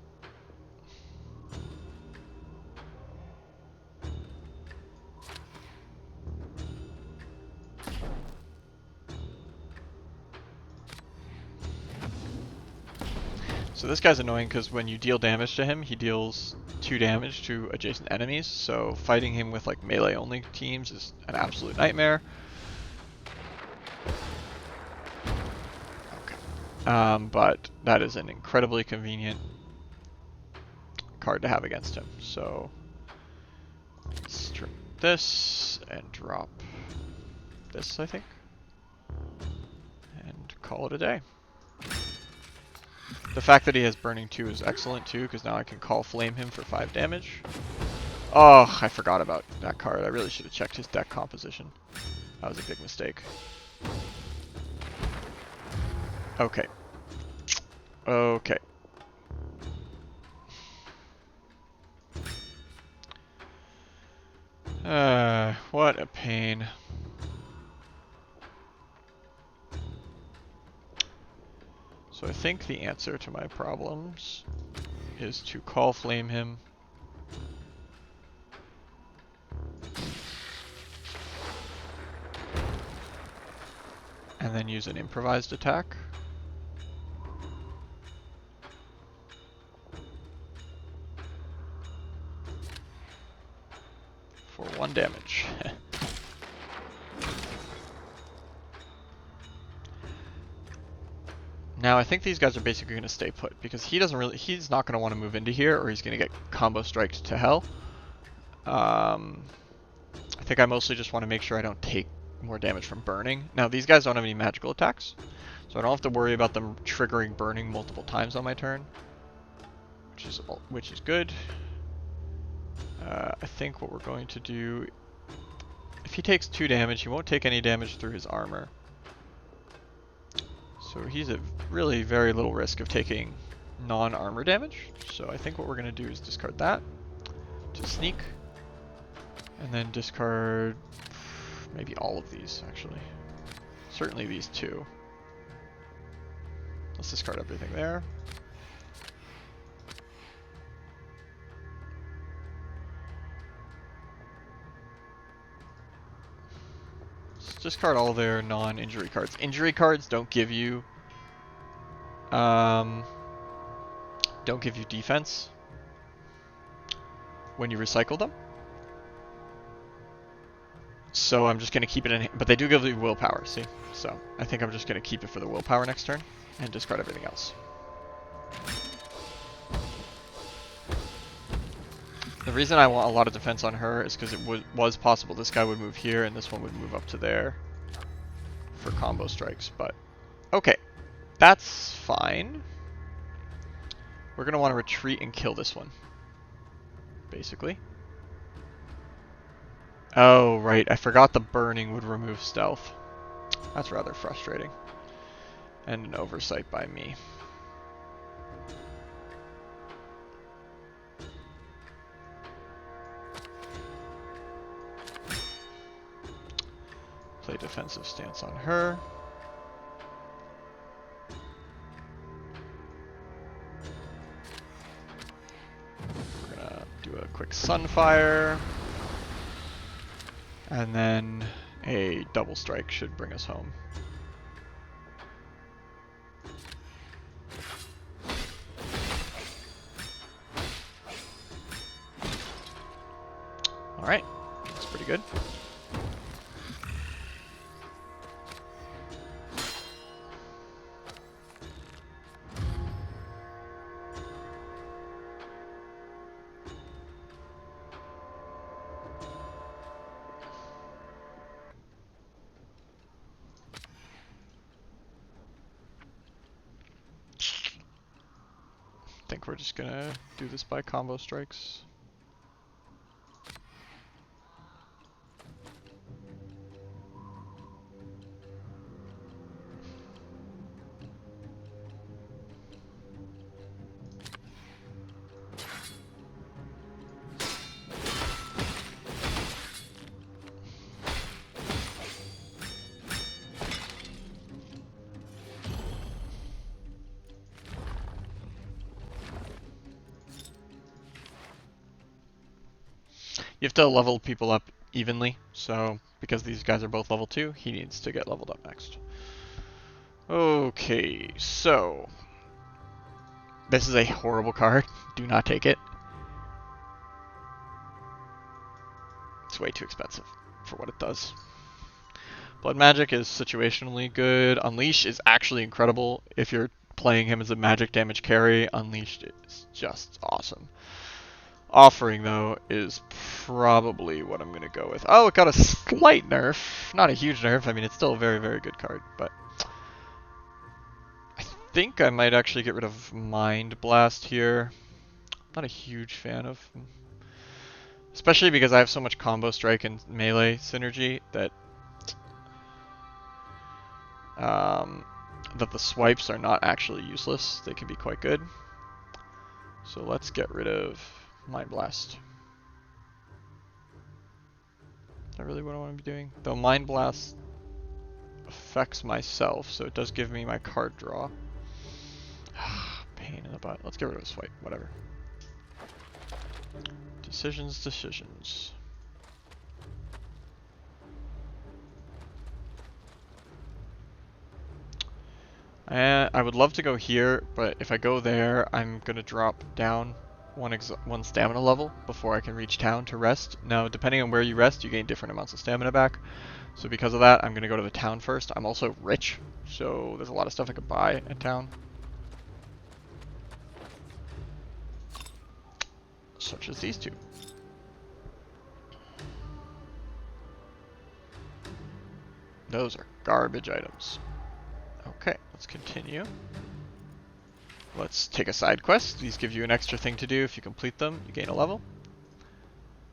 So this guy's annoying because when you deal damage to him, he deals 2 damage to adjacent enemies, so fighting him with like melee only teams is an absolute nightmare. Okay. But that is an incredibly convenient card to have against him. So strip this and drop this, I think, and call it a day. The fact that he has Burning 2 is excellent too, because now I can call Flame him for 5 damage. Oh, I forgot about that card. I really should have checked his deck composition. That was a big mistake. Okay. Okay. What a pain. So I think the answer to my problems is to call Flame him. And then use an improvised attack. For 1 damage. Now I think these guys are basically going to stay put because he's not going to want to move into here or he's going to get combo striked to hell. I think I mostly just want to make sure I don't take more damage from burning. Now these guys don't have any magical attacks, so I don't have to worry about them triggering burning multiple times on my turn, which is good. I think what we're going to do, if he takes 2 damage, he won't take any damage through his armor. So he's at really very little risk of taking non-armor damage. So I think what we're going to do is discard that to sneak. And then discard maybe all of these, actually. Certainly these 2. Let's discard everything there. Let's discard all their non-injury cards. Injury cards don't give you defense when you recycle them. So I'm just going to keep it in, but they do give you willpower, see? So I think I'm just going to keep it for the willpower next turn and discard everything else. The reason I want a lot of defense on her is because it was possible this guy would move here and this one would move up to there for combo strikes, but okay, that's fine. We're going to want to retreat and kill this one, basically. Oh, right, I forgot the burning would remove stealth. That's rather frustrating. And an oversight by me. Play defensive stance on her. We're gonna do a quick Sunfire. And then a double strike should bring us home. Alright, that's pretty good. I think we're just gonna do this by combo strikes. You have to level people up evenly, so because these guys are both level 2, he needs to get leveled up next. Okay, so this is a horrible card. Do not take it. It's way too expensive for what it does. Blood Magic is situationally good. Unleash is actually incredible. If you're playing him as a magic damage carry, Unleashed is just awesome. Offering, though, is probably what I'm going to go with. Oh, it got a slight nerf. Not a huge nerf. I mean, it's still a very, very good card, but I think I might actually get rid of Mind Blast here. Not a huge fan of, especially because I have so much combo strike and melee synergy that that the swipes are not actually useless. They can be quite good. So let's get rid of Mind Blast. Is that really what I want to be doing? Though Mind Blast affects myself, so it does give me my card draw. Pain in the butt. Let's get rid of a swipe, whatever. Decisions. I would love to go here, but if I go there, I'm going to drop down one stamina level before I can reach town to rest. Now, depending on where you rest, you gain different amounts of stamina back. So because of that, I'm going to go to the town first. I'm also rich, so there's a lot of stuff I could buy at town. Such as these two. Those are garbage items. Okay, let's continue. Let's take a side quest. These give you an extra thing to do. If you complete them, you gain a level.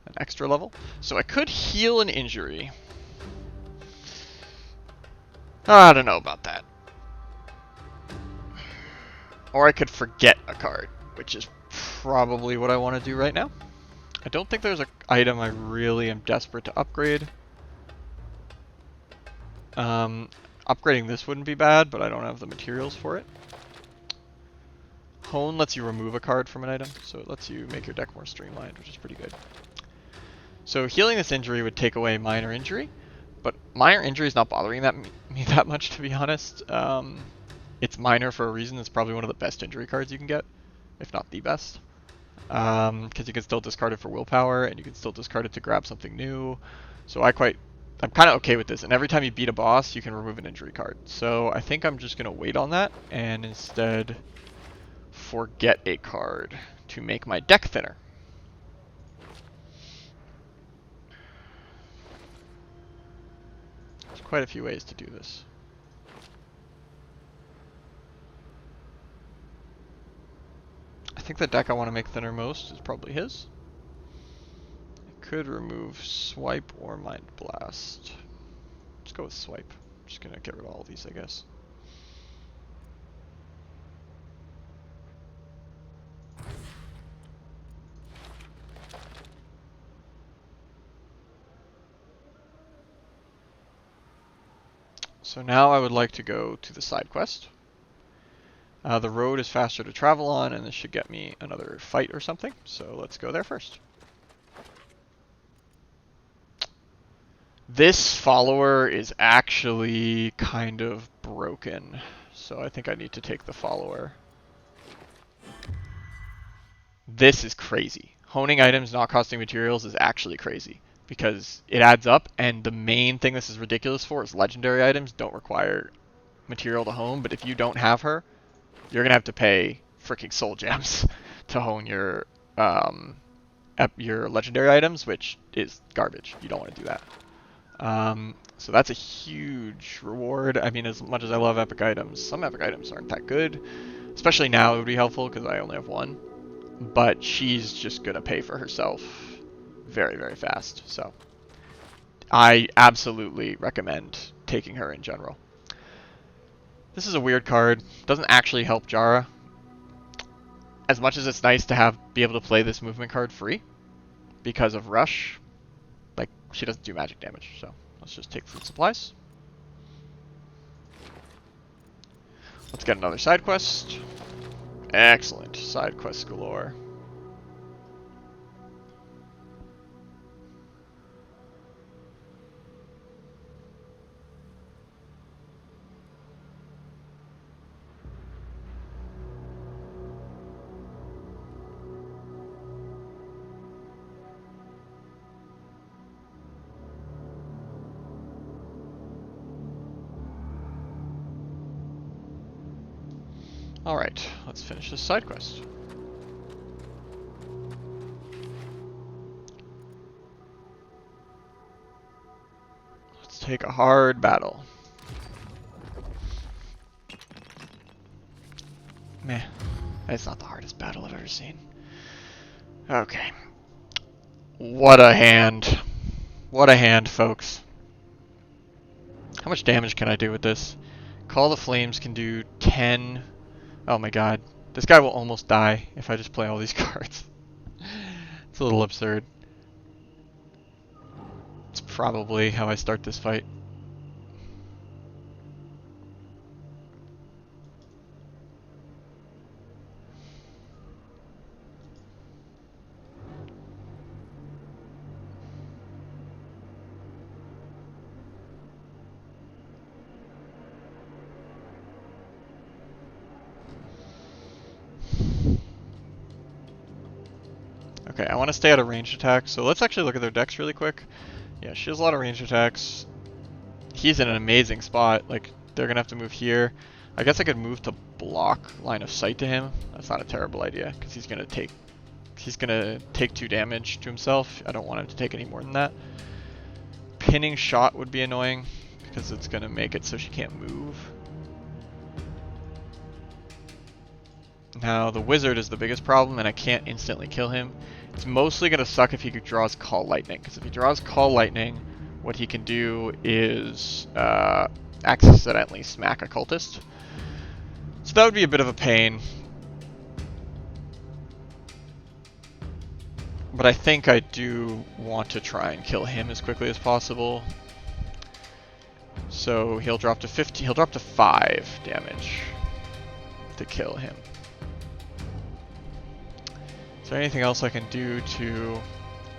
An extra level. So I could heal an injury. I don't know about that. Or I could forget a card, which is probably what I want to do right now. I don't think there's an item I really am desperate to upgrade. Upgrading this wouldn't be bad, but I don't have the materials for it. Hone lets you remove a card from an item, so it lets you make your deck more streamlined, which is pretty good. So healing this injury would take away minor injury, But minor injury is not bothering me that much, to be honest. It's minor for a reason. It's probably one of the best injury cards you can get, if not the best. Because you can still discard it for willpower, and you can still discard it to grab something new. So I'm kind of okay with this. And every time you beat a boss, you can remove an injury card. So I think I'm just going to wait on that, and instead forget a card to make my deck thinner. There's quite a few ways to do this. I think the deck I want to make thinner most is probably his. I could remove Swipe or Mind Blast. Let's go with Swipe. I'm just going to get rid of all of these, I guess. So now I would like to go to the side quest. The road is faster to travel on, and this should get me another fight or something. So let's go there first. This follower is actually kind of broken, so I think I need to take the follower. This is crazy. Honing items not costing materials is actually crazy, because it adds up, and the main thing this is ridiculous for is legendary items don't require material to hone, but if you don't have her, you're going to have to pay freaking soul gems to hone your legendary items, which is garbage. You don't want to do that. So that's a huge reward. I mean, as much as I love epic items, some epic items aren't that good. Especially now it would be helpful because I only have one. But she's just going to pay for herself very, very fast. So I absolutely recommend taking her in general. This is a weird card. Doesn't actually help Jara. As much as it's nice to be able to play this movement card free because of Rush, like, she doesn't do magic damage. So let's just take food supplies. Let's get another side quest. Excellent. Side quest galore. Alright, let's finish this side quest. Let's take a hard battle. Meh. It's not the hardest battle I've ever seen. Okay. What a hand. What a hand, folks. How much damage can I do with this? Call the Flames can do 10... Oh my god. This guy will almost die if I just play all these cards. It's a little absurd. It's probably how I start this fight. Okay, I want to stay out of ranged attacks, so let's actually look at their decks really quick. Yeah, she has a lot of ranged attacks. He's in an amazing spot. Like, they're going to have to move here. I guess I could move to block line of sight to him. That's not a terrible idea, because he's going to take 2 damage to himself. I don't want him to take any more than that. Pinning shot would be annoying, because it's going to make it so she can't move. Now, the wizard is the biggest problem, and I can't instantly kill him. It's mostly going to suck if he draws Call Lightning, because if he draws Call Lightning, what he can do is accidentally smack Occultist. So that would be a bit of a pain. But I think I do want to try and kill him as quickly as possible. So he'll drop to 50, he'll drop to 5 damage to kill him. Is there anything else I can do to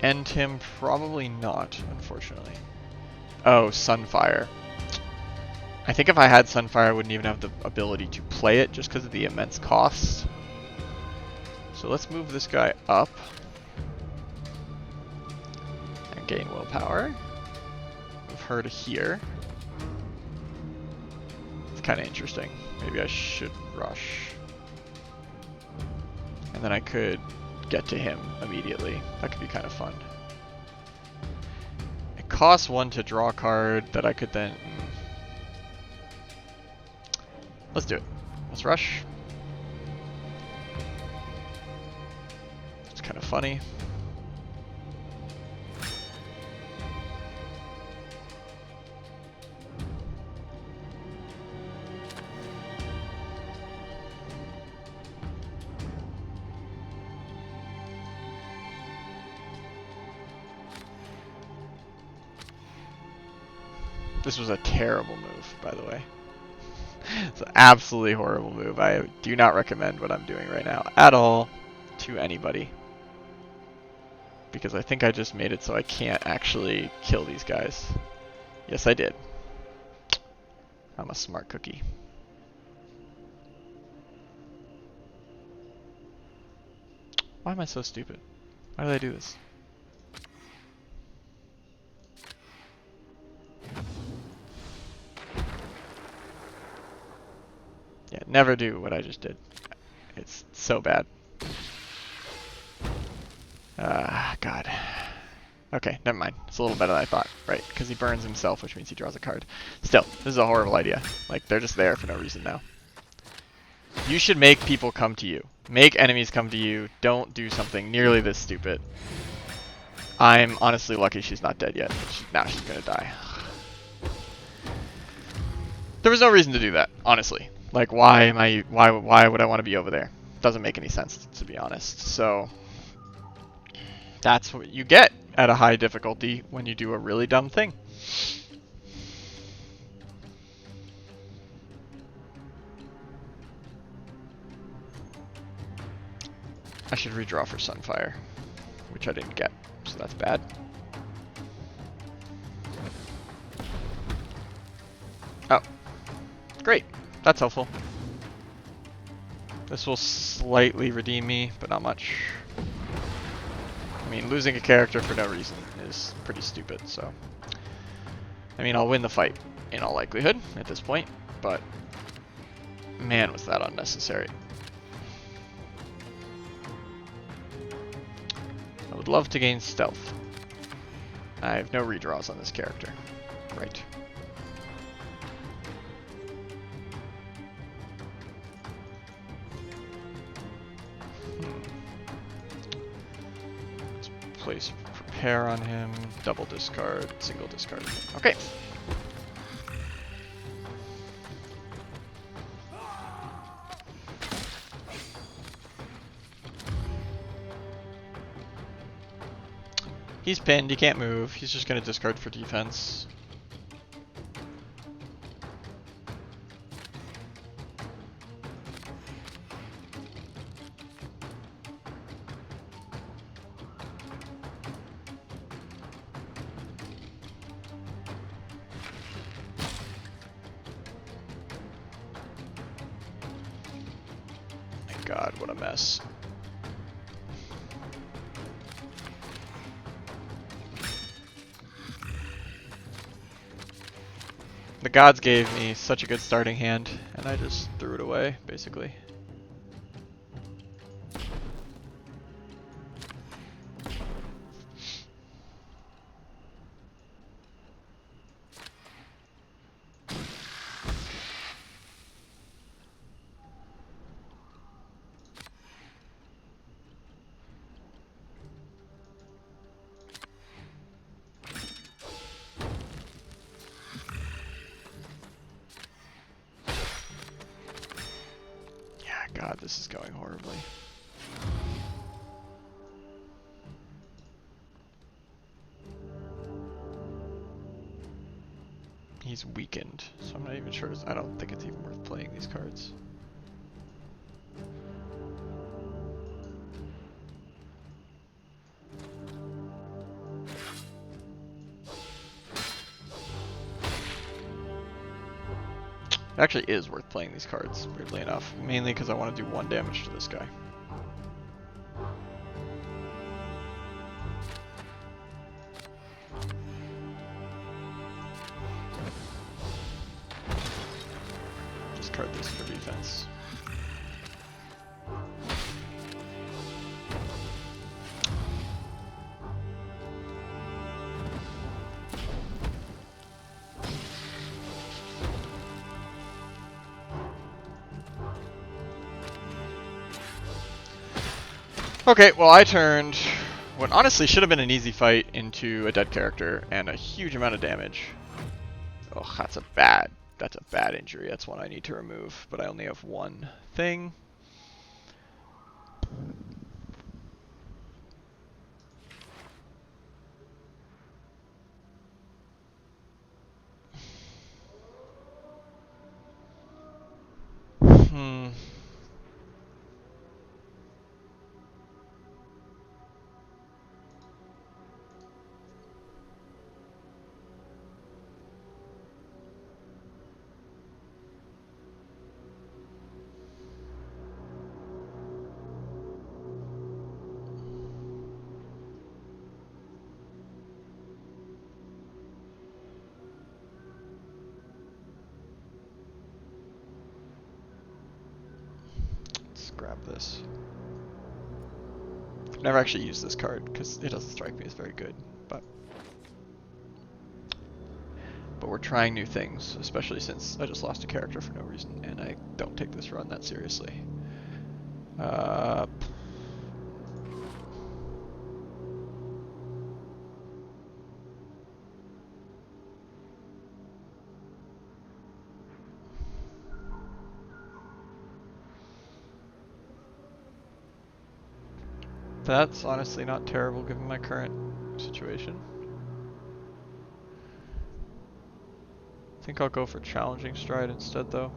end him? Probably not, unfortunately. Oh, Sunfire. I think if I had Sunfire, I wouldn't even have the ability to play it just because of the immense cost. So let's move this guy up. And gain willpower. Move her to here. It's kind of interesting. Maybe I should rush. And then I could get to him immediately. That could be kind of fun. It costs 1 to draw a card that I could then... Let's do it. Let's rush. It's kind of funny. This was a terrible move, by the way. It's an absolutely horrible move. I do not recommend what I'm doing right now at all to anybody. Because I think I just made it so I can't actually kill these guys. Yes, I did. I'm a smart cookie. Why am I so stupid? Why did I do this? Yeah, never do what I just did. It's so bad. God. Okay, never mind. It's a little better than I thought, right? Because he burns himself, which means he draws a card. Still, this is a horrible idea. Like, they're just there for no reason now. You should make people come to you. Make enemies come to you. Don't do something nearly this stupid. I'm honestly lucky she's not dead yet. Now she's gonna die. There was no reason to do that, honestly. Like, why would I want to be over there? Doesn't make any sense, to be honest. So, that's what you get at a high difficulty when you do a really dumb thing. I should redraw for Sunfire, which I didn't get, so that's bad. Oh, great. That's helpful. This will slightly redeem me, but not much. I mean, losing a character for no reason is pretty stupid, so... I mean, I'll win the fight in all likelihood at this point, but... Man, was that unnecessary. I would love to gain stealth. I have no redraws on this character. Right. Place prepare on him, double discard, single discard. Okay. He's pinned, he can't move, he's just gonna discard for defense. God, what a mess. The gods gave me such a good starting hand, and I just threw it away, basically. God, this is going horribly. He's weakened, so I'm not even sure. I don't think it's even worth playing these cards. actually is worth playing these cards, weirdly enough. Mainly because I want to do 1 damage to this guy. Discard this for defense. Okay, well I turned what honestly should have been an easy fight into a dead character and a huge amount of damage. Oh, that's a bad injury. That's one I need to remove, but I only have 1 thing. Let's grab this. I've never actually used this card because it doesn't strike me as very good, but we're trying new things, especially since I just lost a character for no reason, and I don't take this run that seriously. That's honestly not terrible given my current situation. I think I'll go for Challenging Stride instead though.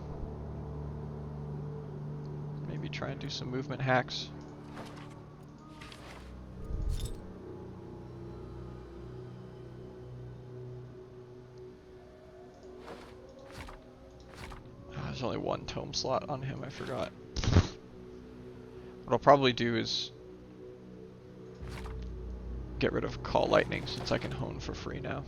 Maybe try and do some movement hacks. There's only 1 tome slot on him, I forgot. What I'll probably do is get rid of Call Lightning since I can hone for free now.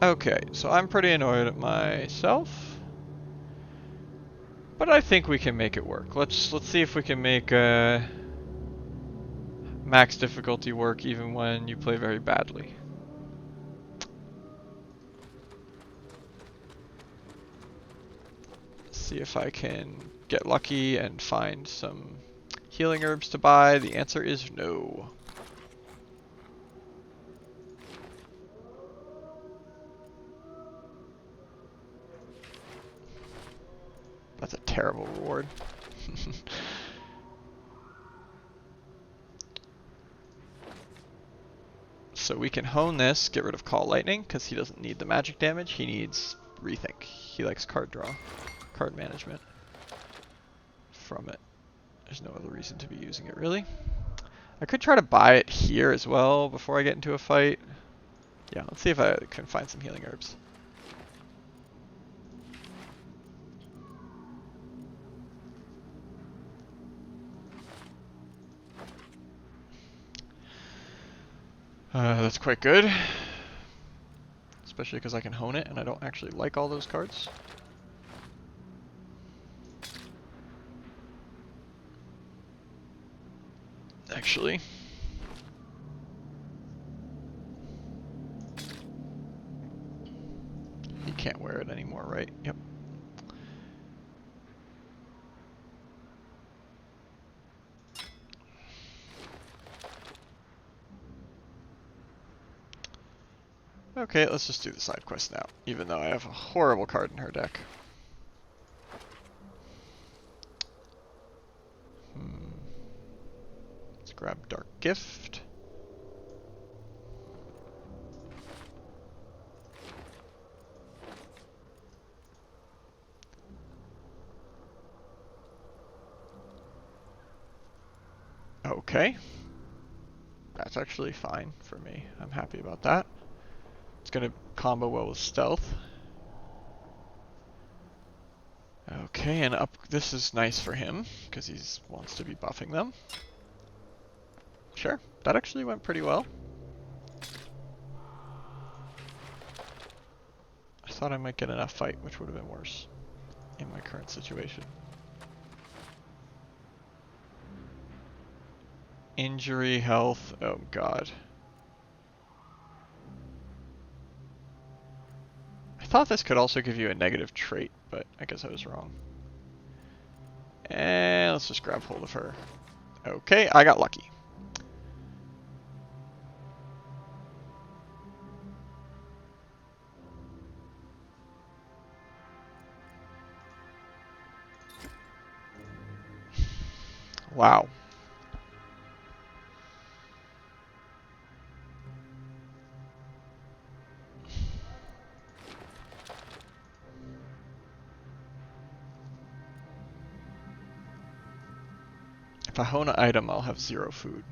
Okay, so I'm pretty annoyed at myself, but I think we can make it work. Let's see if we can make max difficulty work even when you play very badly. See if I can get lucky and find some healing herbs to buy. The answer is no. That's a terrible reward. So we can hone this, get rid of Call Lightning, because he doesn't need the magic damage. He needs Rethink. He likes card draw, card management from it. There's no other reason to be using it, really. I could try to buy it here as well before I get into a fight. Yeah, let's see if I can find some healing herbs. That's quite good. Especially because I can hone it and I don't actually like all those cards. Actually. You can't wear it anymore, right? Yep. Okay, let's just do the side quest now, even though I have a horrible card in her deck. Let's grab Dark Gift. Okay. That's actually fine for me. I'm happy about that. It's going to combo well with stealth. Okay, and up. This is nice for him because he wants to be buffing them. Sure, that actually went pretty well. I thought I might get enough fight, which would have been worse in my current situation. Injury, health, oh god. I thought this could also give you a negative trait, but I guess I was wrong. And let's just grab hold of her. Okay, I got lucky. Wow. If I hone an item, I'll have 0 food.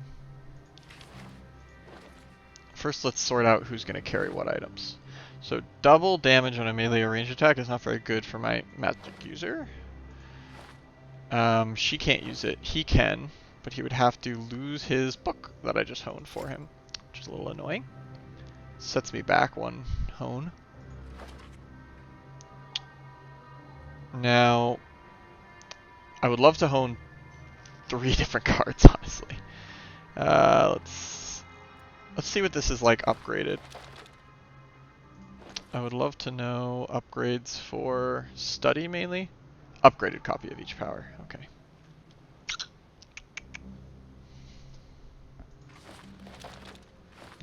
First, let's sort out who's going to carry what items. So double damage on a melee or range attack is not very good for my magic user. She can't use it. He can, but he would have to lose his book that I just honed for him, which is a little annoying. Sets me back 1 hone. Now, I would love to hone 3 different cards, honestly. Let's see what this is like upgraded. I would love to know upgrades for study mainly. Upgraded copy of each power. Okay.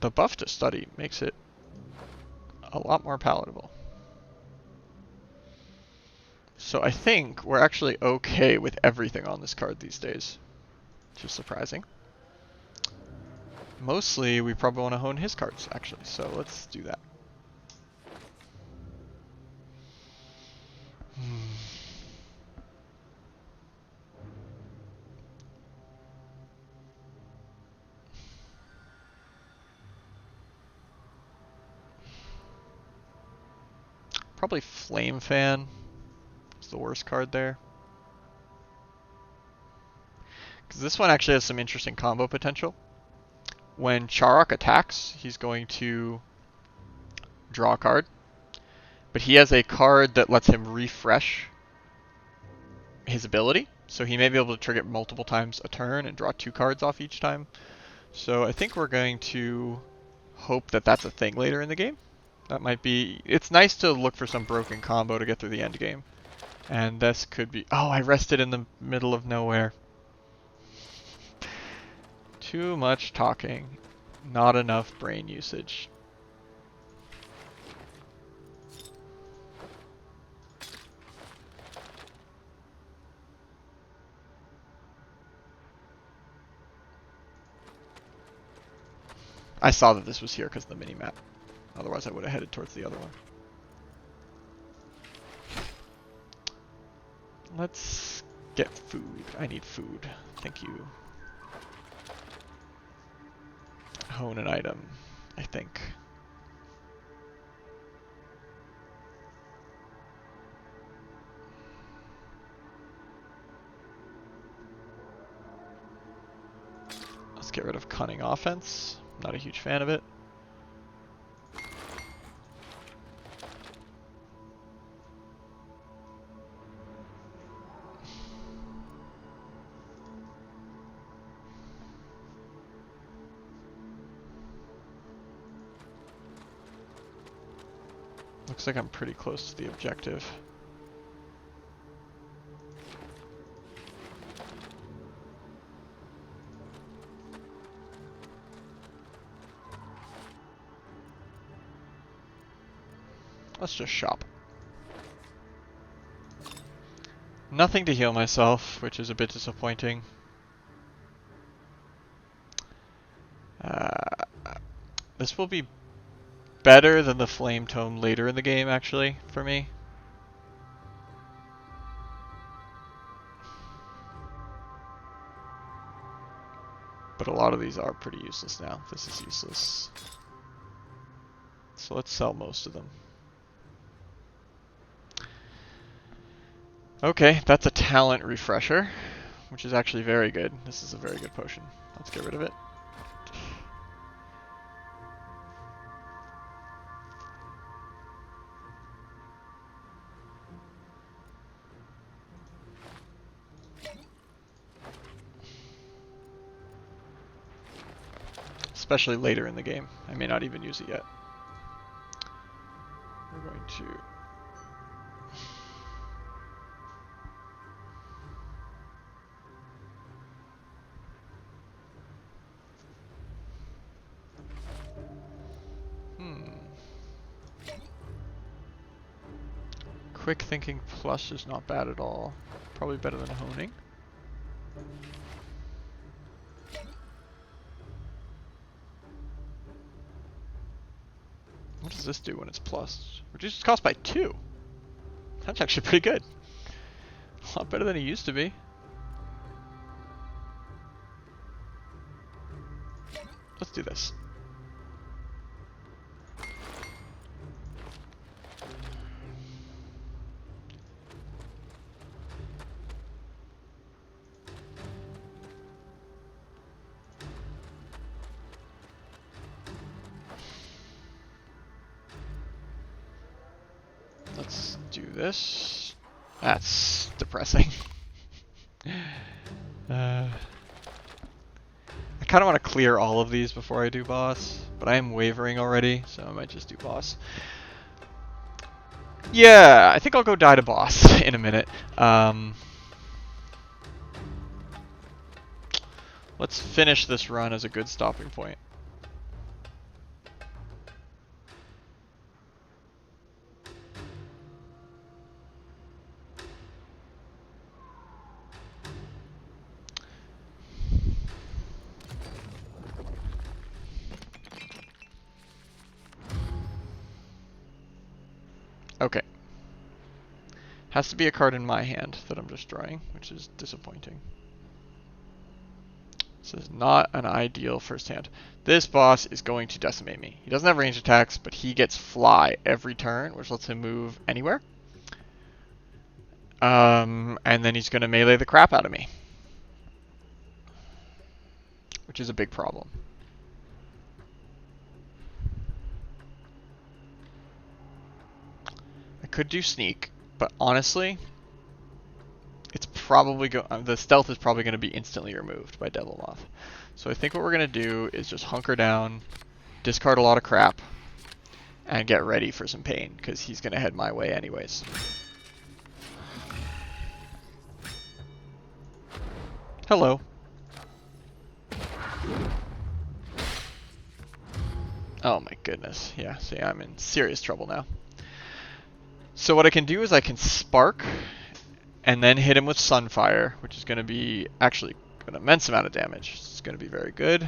The buff to study makes it a lot more palatable. So I think we're actually okay with everything on this card these days, which is surprising. Mostly, we probably want to hone his cards, actually, so let's do that. Probably Flame Fan is the worst card there. Because this one actually has some interesting combo potential. When Charok attacks, he's going to draw a card. But he has a card that lets him refresh his ability. So he may be able to trigger it multiple times a turn and draw 2 cards off each time. So I think we're going to hope that that's a thing later in the game. That might be... It's nice to look for some broken combo to get through the end game. And this could be... Oh, I rested in the middle of nowhere. Too much talking. Not enough brain usage. I saw that this was here because of the mini-map. Otherwise I would have headed towards the other one. Let's get food. I need food. Thank you. Hone an item, I think. Let's get rid of Cunning Offense. Not a huge fan of it. Looks like I'm pretty close to the objective. Let's just shop. Nothing to heal myself, which is a bit disappointing. This will be better than the Flame Tome later in the game, actually, for me. But but a lot of these are pretty useless now. This is useless. So let's sell most of them. Okay, that's a talent refresher, which is actually very good. This is a very good potion. Let's get rid of it. Especially later in the game. I may not even use it yet. We're going to... Quick Thinking Plus is not bad at all. Probably better than Honing. What does this do when it's plus? Reduces cost by 2. That's actually pretty good. A lot better than it used to be. Let's do this. Let's do this. That's depressing. I kind of want to clear all of these before I do boss, but I am wavering already, so I might just do boss. Yeah, I think I'll go die to boss in a minute. Let's finish this run as a good stopping point. Okay. Has to be a card in my hand that I'm just drawing, which is disappointing. This is not an ideal first hand. This boss is going to decimate me. He doesn't have range attacks, but he gets fly every turn, which lets him move anywhere. And then he's going to melee the crap out of me, which is a big problem. I could do sneak, but honestly, it's probably the stealth is probably going to be instantly removed by Devil Moth. So I think what we're going to do is just hunker down, discard a lot of crap, and get ready for some pain, because he's going to head my way anyways. Hello. Oh my goodness. Yeah, see, I'm in serious trouble now. So what I can do is I can spark and then hit him with Sunfire, which is going to be actually an immense amount of damage. It's going to be very good.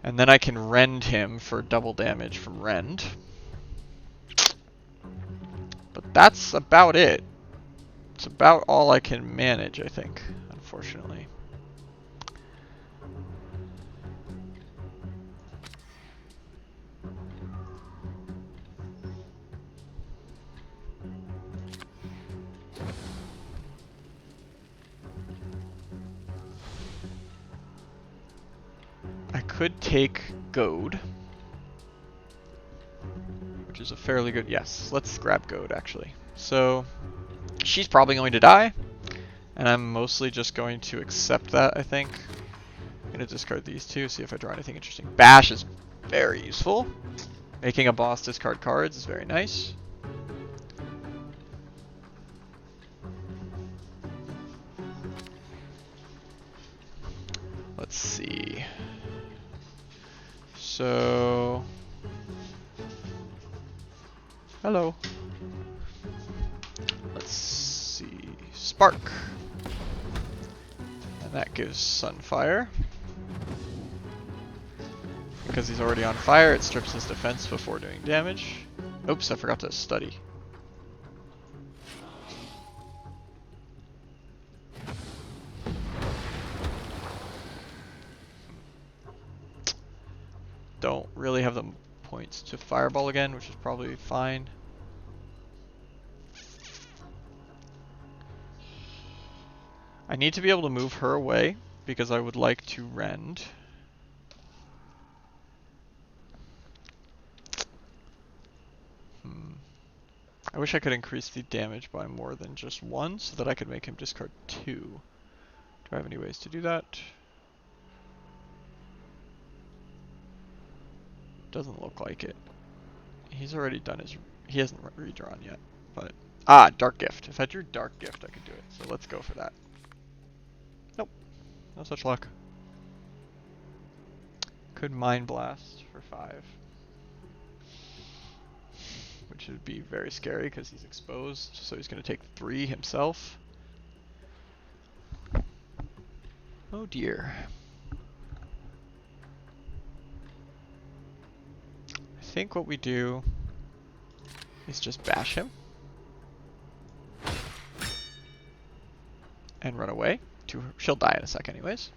And then I can rend him for double damage from rend. But that's about it. It's about all I can manage, I think, unfortunately. I could take Goad, which is a fairly good... Yes, let's grab Goad, actually. So, she's probably going to die, and I'm mostly just going to accept that, I think. I'm going to discard these two, see if I draw anything interesting. Bash is very useful. Making a boss discard cards is very nice. Let's see. So... Hello. Let's see. Spark. And that gives Sunfire. Because he's already on fire, it strips his defense before doing damage. Oops, I forgot to study. don't really have the points to fireball again, which is probably fine. I need to be able to move her away because I would like to rend. I wish I could increase the damage by more than just 1 so that I could make him discard 2. Do I have any ways to do that? Doesn't look like it. He's already done his... He hasn't redrawn yet, but... Ah, Dark Gift. If I drew Dark Gift, I could do it. So let's go for that. Nope. No such luck. Could Mind Blast for 5. Which would be very scary because he's exposed, so he's going to take 3 himself. Oh dear. I think what we do is just bash him. And run away. She'll die in a sec anyways.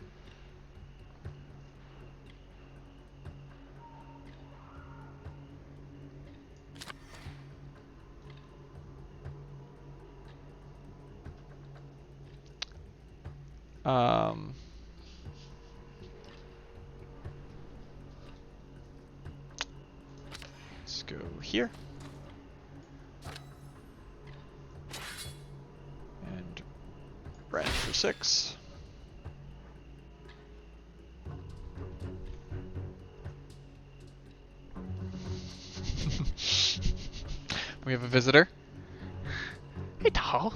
Let's go here. And rend for 6. We have a visitor. Hey, doll.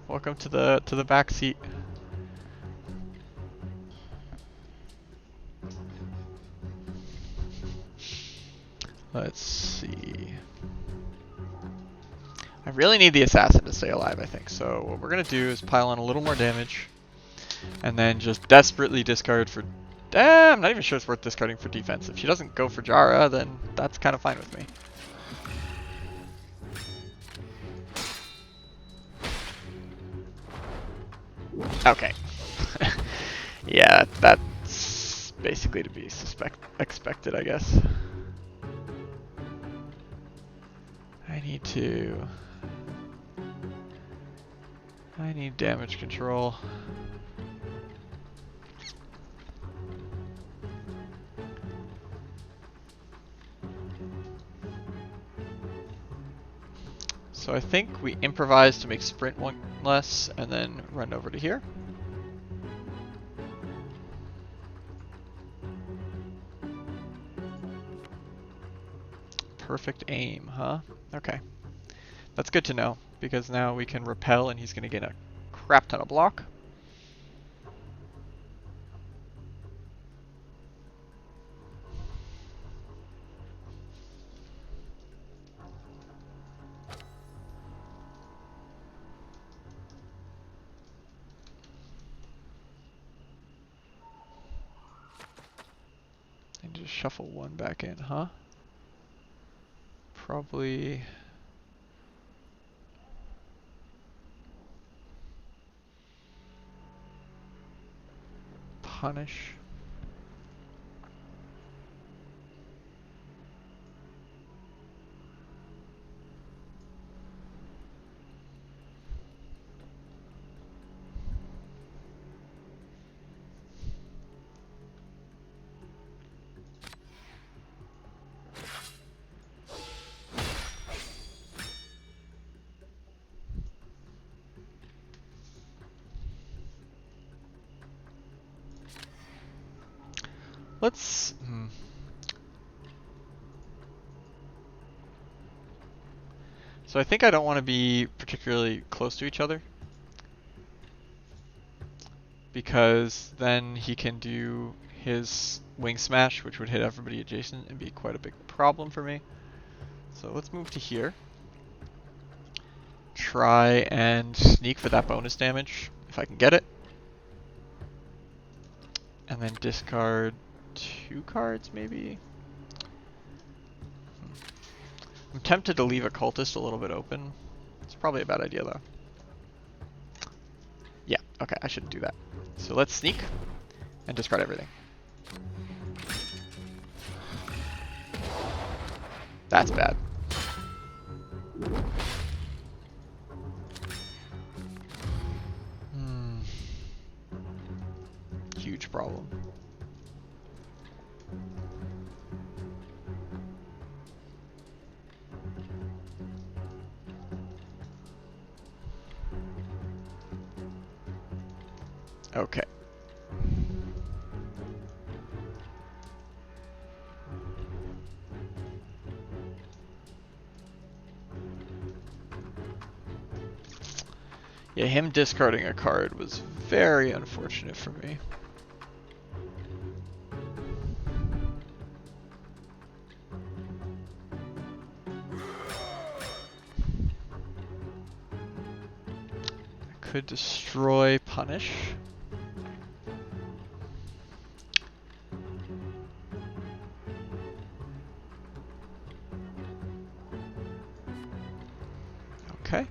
Welcome to the back seat. Let's see. I really need the assassin to stay alive, I think. So what we're gonna do is pile on a little more damage, and then just desperately discard for... I'm not even sure it's worth discarding for defense. If she doesn't go for Jara, then that's kind of fine with me. Okay. Yeah, that's basically to be expected, I guess. I need damage control. So I think we improvise to make sprint 1 less and then run over to here. Perfect aim, huh? Okay. That's good to know, because now we can repel and he's going to get a crap ton of block. And just shuffle 1 back in, huh? Probably... punish. Let's... So I think I don't want to be particularly close to each other, because then he can do his wing smash, which would hit everybody adjacent and be quite a big problem for me. So let's move to here. Try and sneak for that bonus damage, if I can get it. And then discard 2 cards, maybe? I'm tempted to leave Occultist a little bit open. It's probably a bad idea, though. Yeah, okay, I shouldn't do that. So let's sneak and discard everything. That's bad. Huge problem. Okay. Yeah, him discarding a card was very unfortunate for me. I could destroy punish. Okay.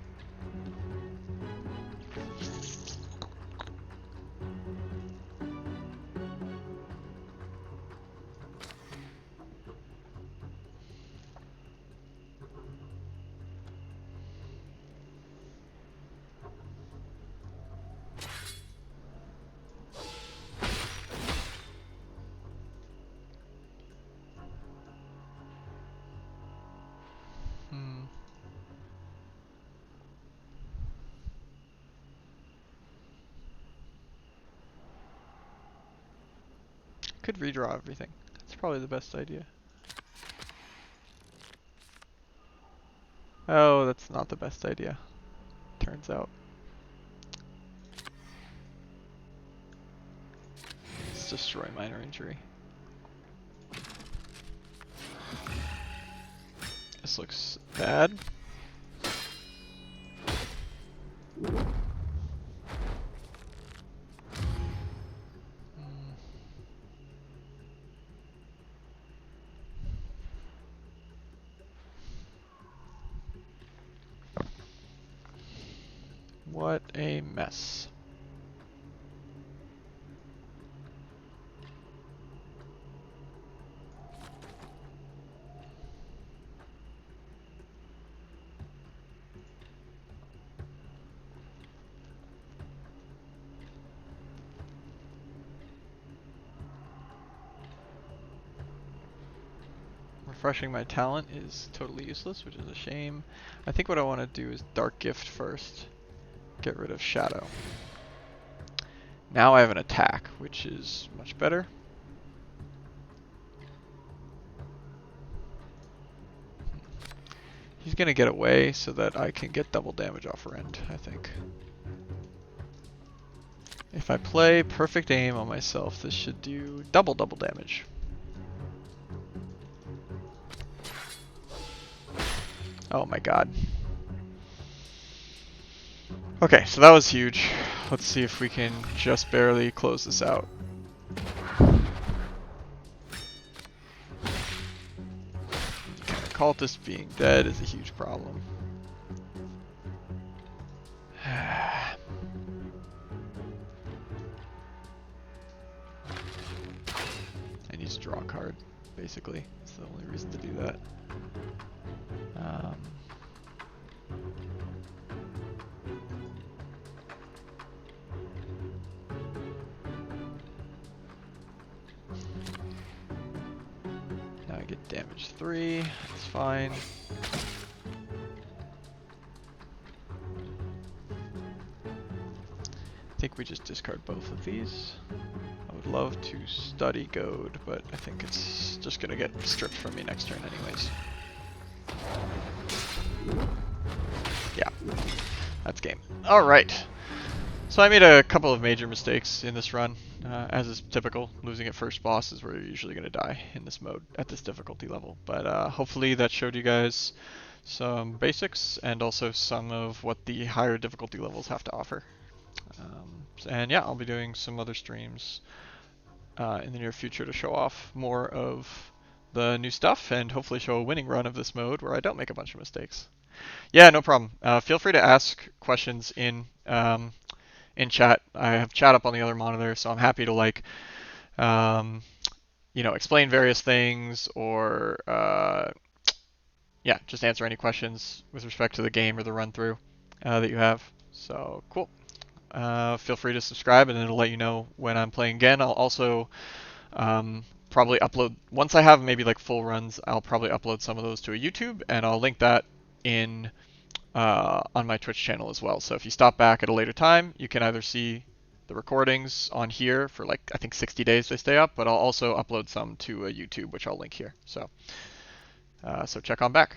Could redraw everything. That's probably the best idea. Oh, that's not the best idea. Turns out. Let's destroy minor injury. This looks bad. What a mess. Refreshing my talent is totally useless, which is a shame. I think what I want to do is Dark Gift first. Get rid of Shadow. Now I have an attack, which is much better. He's gonna get away so that I can get double damage off Rend, I think. If I play Perfect Aim on myself, this should do double damage. Oh my god. Okay, so that was huge. Let's see if we can just barely close this out. Occultist being dead is a huge problem. I need to draw a card, basically. That's the only reason to do that. Now I get damage 3, that's fine. I think we just discard both of these. I would love to study Goad, but I think it's just gonna get stripped from me next turn anyways. Yeah, that's game. Alright. So I made a couple of major mistakes in this run. As is typical, losing at first boss is where you're usually going to die in this mode at this difficulty level. But hopefully that showed you guys some basics and also some of what the higher difficulty levels have to offer. And yeah, I'll be doing some other streams in the near future to show off more of the new stuff and hopefully show a winning run of this mode where I don't make a bunch of mistakes. Yeah, no problem. Feel free to ask questions in chat. I have chat up on the other monitor, so I'm happy to explain various things or yeah, just answer any questions with respect to the game or the run through that you have. So cool. Feel free to subscribe, and it'll let you know when I'm playing again. I'll also probably upload, once I have maybe like full runs, I'll probably upload some of those to a YouTube, and I'll link that in on my Twitch channel as well. So if you stop back at a later time, you can either see the recordings on here for like, I think 60 days they stay up, but I'll also upload some to a YouTube, which I'll link here. So check on back.